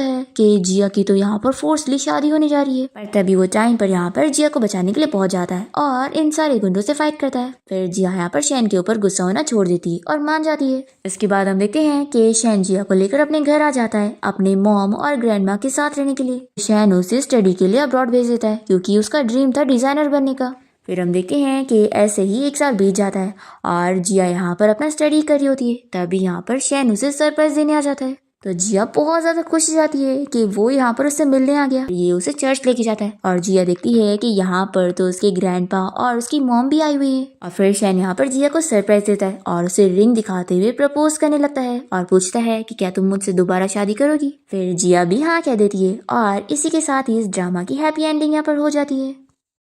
है कि जिया की तो यहाँ पर फोर्सली शादी होने जा रही है। पर तभी वो टाइम पर यहाँ पर जिया को बचाने के लिए पहुंच जाता है और इन सारे गुंडों से फाइट करता है। फिर जिया यहाँ पर शैन के ऊपर गुस्सा होना छोड़ देती है और मान जाती है। इसके बाद हम देखते हैं कि शैन जिया को लेकर अपने घर आ जाता है अपने मॉम और ग्रैंडमा के साथ रहने के लिए। शैन उसे स्टडी के लिए अब्रॉड भेज देता है क्योंकि उसका ड्रीम था डिजाइनर बनने का। फिर हम देखते हैं कि ऐसे ही 1 साल बीत जाता है और जिया यहाँ पर अपना स्टडी कर रही होती है। तभी यहाँ पर शैन उसे सरप्राइज देने आ जाता है। तो जिया बहुत ज्यादा खुश हो जाती है कि वो यहाँ पर उससे मिलने आ गया। ये उसे चर्च लेके जाता है और जिया देखती है कि यहाँ पर तो उसके ग्रैंडपा और उसकी मॉम भी आई हुई है। और फिर शैन यहाँ पर जिया को सरप्राइज देता है और उसे रिंग दिखाते हुए प्रपोज करने लगता है और पूछता है कि क्या तुम मुझसे दोबारा शादी करोगी। फिर जिया भी हाँ कह देती है और इसी के साथ ही इस ड्रामा की हैप्पी एंडिंग यहाँ पर हो जाती है।